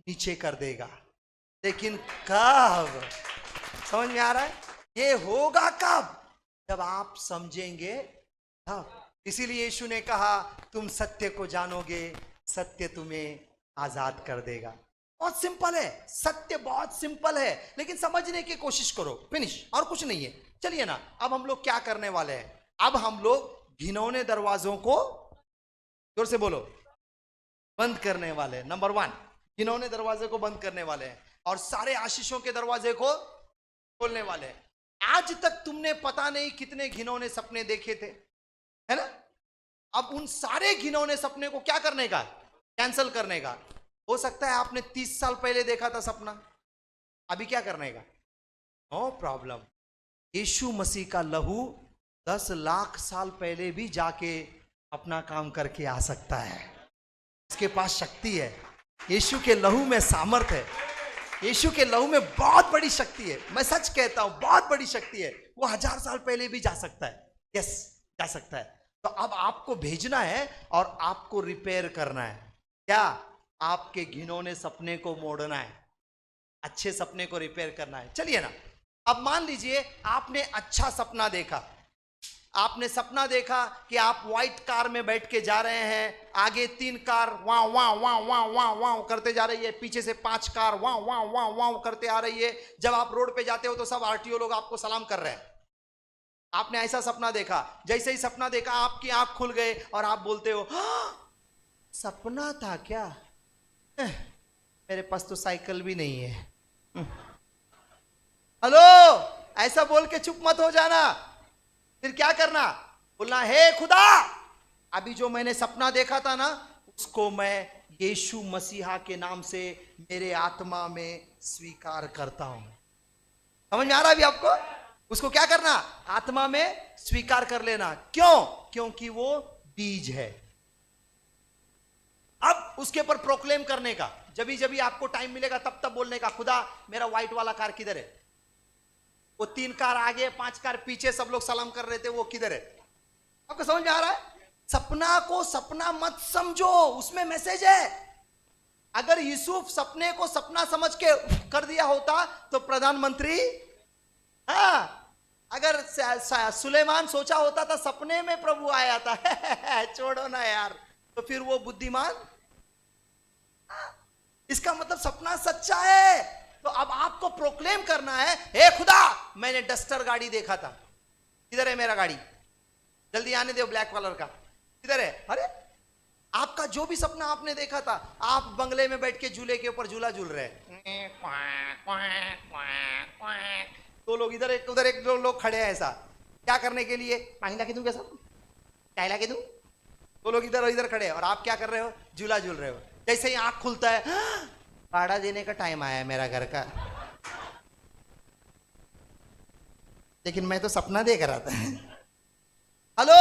नीचे कर देगा। लेकिन कब? समझ में आ रहा है? ये होगा कब? जब आप समझेंगे तब। इसीलिए यीशु ने कहा, तुम सत्य को जानोगे, सत्य तुम्हें आजाद कर देगा। बहुत सिंपल है, सत्य बहुत सिंपल है, लेकिन समझने की कोशिश करो। फिनिश, और कुछ नहीं है। चलिए ना, अब हम लोग क्या करने वाले हैं? अब हम लोग घिनौने दरवाजों को, जोर से बोलो, बंद करने वाले हैं। नंबर 1, घिनौने दरवाजे को बंद करने वाले हैं और सारे आशीषों के दरवाजे को खोलने वाले हैं। आज तक तुमने पता नहीं कितने घिनौने सपने देखे थे, है ना? अब उन सारे घिनौने सपने को क्या करने का? कैंसल करने का। हो सकता है आपने 30 साल पहले देखा था सपना, अभी क्या करने का? No problem. यीशु मसीह का लहू 10 लाख साल पहले भी जाके अपना काम करके आ सकता है। इसके पास शक्ति है। यीशु के लहू में सामर्थ है। यीशु के लहू में बहुत बड़ी शक्ति है। मैं सच कहता हूं, बहुत बड़ी शक्ति है। वो 1000 साल पहले भी जा सकता है। यस, जा सकता है। तो अब आपको भेजना है और आपको रिपेयर करना है। क्या? आपके घिनौने सपने को मोड़ना है, अच्छे सपने को रिपेयर करना है। चलिए ना, अब मान लीजिए आपने अच्छा सपना देखा। आपने सपना देखा कि आप व्हाइट कार में बैठ के जा रहे हैं, आगे 3 कार वाव वाव वाव वाव वाव वाव करते जा रही है, पीछे से 5 कार वाव वाव वाव वाव करते आ रही है। जब आप रोड पे जाते हो तो सब आरटीओ लोग आपको सलाम कर रहे हैं। आपने ऐसा सपना देखा। जैसे ही सपना देखा, आपकी आंख खुल गए और आप बोलते हो, सपना था क्या? मेरे पास तो साइकिल भी नहीं है। हेलो, ऐसा बोल के चुप मत हो जाना। फिर क्या करना? बोलना, हे खुदा, अभी जो मैंने सपना देखा था ना, उसको मैं यीशु मसीहा के नाम से मेरे आत्मा में स्वीकार करता हूं। समझ में आ रहा है अभी आपको? उसको क्या करना? आत्मा में स्वीकार कर लेना। क्यों? क्योंकि वो बीज है। अब उसके ऊपर प्रोक्लेम करने का, जब आपको टाइम मिलेगा तब तब बोलने का, खुदा मेरा व्हाइट वाला कार किधर है? वो 3 कार आगे 5 कार पीछे सब लोग सलाम कर रहे थे, वो किधर है? आपको समझ में आ रहा है? सपना को सपना मत समझो, उसमें मैसेज है। अगर यूसुफ सपने को सपना समझ के कर दिया होता तो प्रधानमंत्री, हाँ, अगर सुलेमान सोचा होता था सपने में प्रभु आया था, छोड़ो ना यार, तो फिर वो बुद्धिमान। इसका मतलब सपना सच्चा है। तो अब आपको प्रोक्लेम करना है, हे खुदा, मैंने डस्टर गाड़ी देखा था। किधर है मेरा गाड़ी? जल्दी आने दो, ब्लैक कलर का किधर है? अरे आपका जो भी सपना आपने देखा था, आप बंगले में बैठ के झूले के ऊपर झूला झूल रहे हैं। दो लोग इधर एक उधर, एक दो लोग खड़े हैं ऐसा क्या करने के लिए? पानी ला के दूं क्या सब? चाय ला के दूं? दो लोग इधर और इधर खड़े हैं और आप क्या कर रहे हो? झूला झूल रहे हो। जैसे ही आंख खुलता है, भाड़ा देने का टाइम आया है मेरा घर का, लेकिन मैं तो सपना देख रहा था। हेलो,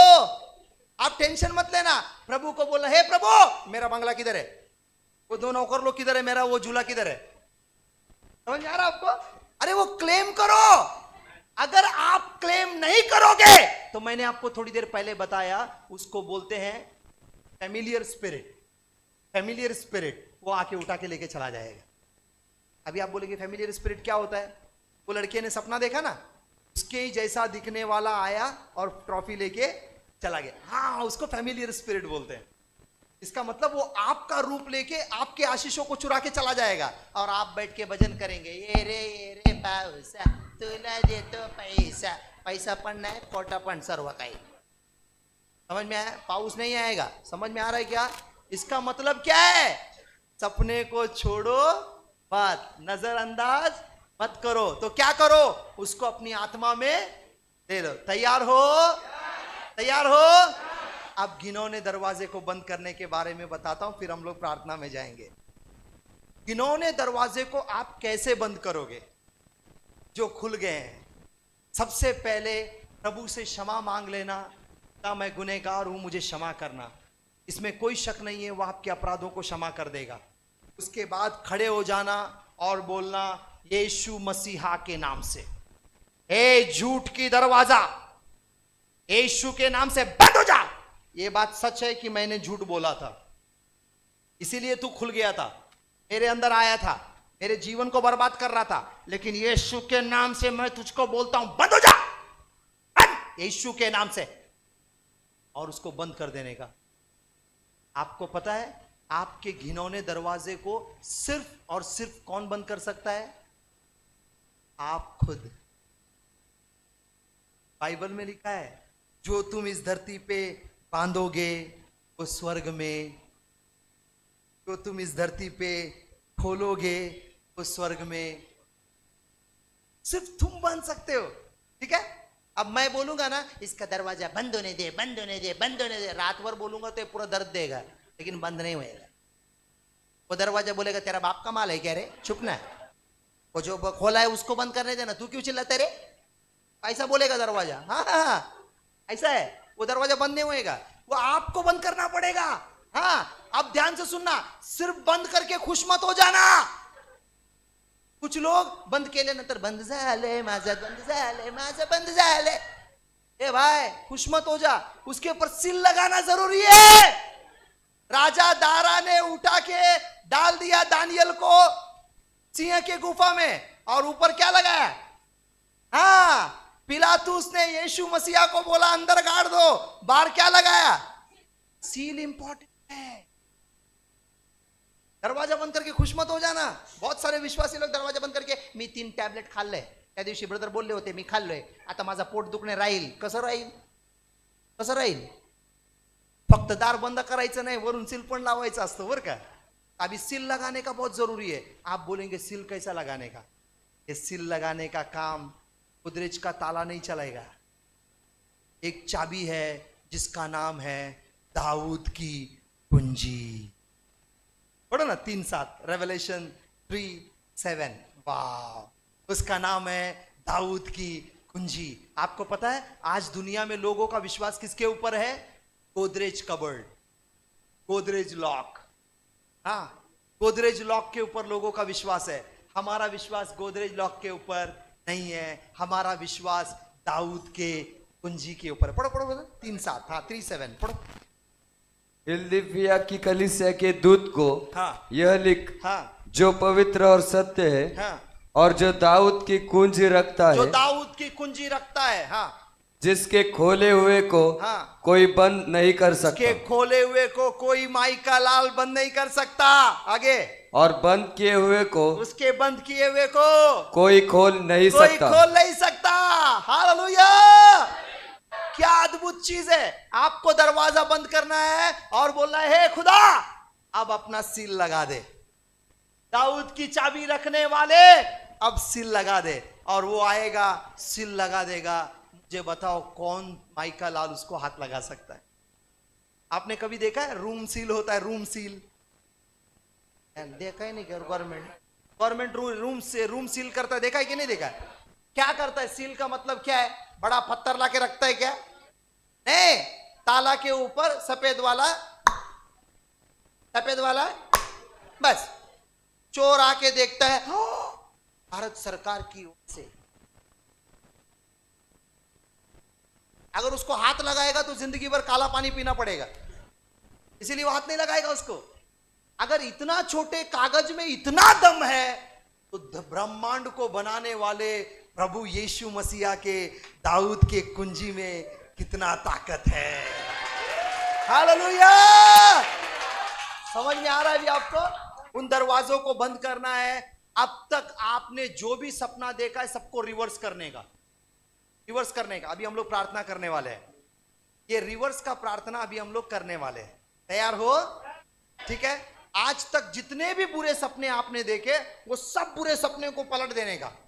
आप टेंशन मत लेना, प्रभु को बोलना, हे प्रभु मेरा बंगला किधर है? वो दो नौकर लोग किधर है? मेरा वो झूला किधर है? समझ में आ रहा आपको? अरे वो क्लेम करो। अगर आप क्लेम नहीं करोगे तो मैंने आपको थोड़ी देर पहले बताया, उसको बोलते हैं फैमिलियर स्पिरिट। फैमिलियर स्पिरिट वो आके उठा के लेके चला जाएगा। अभी आप बोलेंगे फैमिलियर स्पिरिट क्या होता है? वो लड़के ने सपना देखा ना, उसके ही जैसा दिखने वाला आया और ट्रॉफी लेके चला गया, हाँ उसको फैमिलियर स्पिरिट बोलते हैं। इसका मतलब वो आपका रूप लेके आपके आशीषों को चुरा के चला जाएगा और आप बैठ के भजन करेंगे, ये रे पाऊसा तुला देतो पैसा, पैसा पण नाही खोटा पण सर्व काही। समझ में आया? पाऊस नहीं आएगा। समझ में आ रहा है क्या? इसका मतलब क्या है? सपने को छोड़ो मत, नजरअंदाज मत करो। तो क्या करो? उसको अपनी आत्मा में ले लो। तैयार हो? तैयार हो? अब घिनौने दरवाजे को बंद करने के बारे में बताता हूं, फिर हम लोग प्रार्थना में जाएंगे। घिनौने दरवाजे को आप कैसे बंद करोगे जो खुल गए हैं? सबसे पहले प्रभु से क्षमा मांग लेना, मैं गुनहगार हूं, मुझे क्षमा करना। इसमें कोई शक नहीं है, वह आपके अपराधों को क्षमा कर देगा। उसके बाद खड़े हो जाना और बोलना, यीशु मसीहा के नाम से ए झूठ की दरवाजा यीशु के नाम से बंद हो जा। ये बात सच है कि मैंने झूठ बोला था, इसीलिए तू खुल गया था, मेरे अंदर आया था, मेरे जीवन को बर्बाद कर रहा था, लेकिन यीशु के नाम से मैं तुझको बोलता हूं, बंद हो जा, बंद, यीशु के नाम से। और उसको बंद कर देने का। आपको पता है आपके घिनौने दरवाजे को सिर्फ और सिर्फ कौन बंद कर सकता है? आप खुद। बाइबल में लिखा है, जो तुम इस धरती पे बांधोगे वो स्वर्ग में, जो तुम इस धरती पे खोलोगे वो स्वर्ग में। सिर्फ तुम बांध सकते हो, ठीक है? अब मैं बोलूंगा ना, इसका दरवाजा बंद होने दे, बंद होने दे, बंद होने दे, रात भर बोलूंगा तो ये पूरा दर्द देगा, लेकिन बंद नहीं होएगा। वो दरवाजा बोलेगा, तेरा बाप का माल है क्या रे, चुप ना, वो जो खोला है उसको बंद करने देना, तू क्यों चिल्लाता रे, ऐसा बोलेगा दरवाजा। हाँ हाँ हाँ, ऐसा है, वो दरवाजा बंद नहीं होएगा, वो आपको बंद करना पड़ेगा। हाँ, अब ध्यान से सुनना, सिर्फ बंद करके खुश मत हो जाना। कुछ लोग बंद केल्यानंतर बंद झाले माझं, बंद झाले माझं, बंद झाले। ए भाई खुश मत हो जा, उसके ऊपर सील लगाना जरूरी है। राजा दारा ने उठा के डाल दिया दानियल को सिंह के गुफा में, और ऊपर क्या लगाया? हाँ, पिलातुस ने यीशु मसीहा को बोला अंदर गाड़ दो, बाहर क्या लगाया? सील इंपॉर्टेंट है। दरवाजा बंद करके खुश मत हो जाना। बहुत सारे विश्वासी लोग दरवाजा बंद करके, मी 3 टॅबलेट खाल्ले, त्या दिवशी ब्रदर बोलले होते मी खाल्लोय, आता माझा पोट दुखणे राहील। कसं राहील? कसं राहील? फक्त दार बंद करायचं नाही, वरून सील पण लावायचं असतं बरं का। अभी सील लगाने का बहुत जरूरी है। आप बोलेंगे सील कैसा लगाने का? ये सील लगाने का काम गोदरेज का ताला नहीं चलाएगा। एक चाबी है जिसका नाम है दाऊद की कुंजी। पढ़ो ना 3:7, रेवलेशन 3:7। वाह, उसका नाम है दाऊद की कुंजी। आपको पता है आज दुनिया में लोगों का विश्वास किसके ऊपर है? Godrej cupboard, Godrej lock. हाँ, गोदरेज लॉक के ऊपर लोगों का विश्वास है। हमारा विश्वास गोदरेज लॉक के ऊपर नहीं है, हमारा विश्वास दाऊद के कुंजी के ऊपर है। पढ़ो पढ़ो पढ़ो 3:7, हाँ 3:7 पढ़ो। फिलदिलफिया की कलीसिया के दूत को हाँ यह लिख, हाँ जो पवित्र और सत्य है, हाँ, और जो दाऊद की कुंजी रखता जो है, दाऊद की कुंजी रखता है, हाँ, जिसके खोले हुए को हाँ, कोई बंद नहीं कर उसके सकता, खोले हुए को कोई माई का लाल बंद नहीं कर सकता। आगे, और बंद किए हुए को उसके बंद किए हुए को कोई खोल नहीं कोई सकता। खोल नहीं सकता। हालेलुया। क्या अद्भुत चीज है। आपको दरवाजा बंद करना है और बोलना है, हे खुदा अब अपना सील लगा दे। दाऊद की चाबी रखने वाले अब सील लगा दे, और वो आएगा सील लगा देगा। मुझे बताओ कौन माइका लाल उसको हाथ लगा सकता है? आपने कभी देखा है रूम सील होता है, रूम सील देखा ही नहीं? गवर्नमेंट रूम सील करता है, देखा है कि नहीं देखा है? क्या करता है? सील का मतलब क्या है? बड़ा पत्थर लाके रखता है क्या? नहीं, ताला के ऊपर सफेद वाला बस चोर आके देखता है, भारत सरकार की ओर से। अगर उसको हाथ लगाएगा तो जिंदगी भर काला पानी पीना पड़ेगा, इसीलिए वो हाथ नहीं लगाएगा उसको। अगर इतना छोटे कागज में इतना दम है तो ब्रह्मांड को बनाने वाले प्रभु यीशु मसीहा के दाऊद के कुंजी में कितना ताकत है। हालेलुया! समझ में आ रहा है भी आपको? उन दरवाजों को बंद करना है। अब तक आपने जो भी सपना देखा है सबको रिवर्स करने का। अभी हम लोग प्रार्थना करने वाले हैं। ये रिवर्स का प्रार्थना अभी हम लोग करने वाले हैं। तैयार हो? ठीक है। आज तक जितने भी बुरे सपने आपने देखे वो सब बुरे सपने को पलट देने का।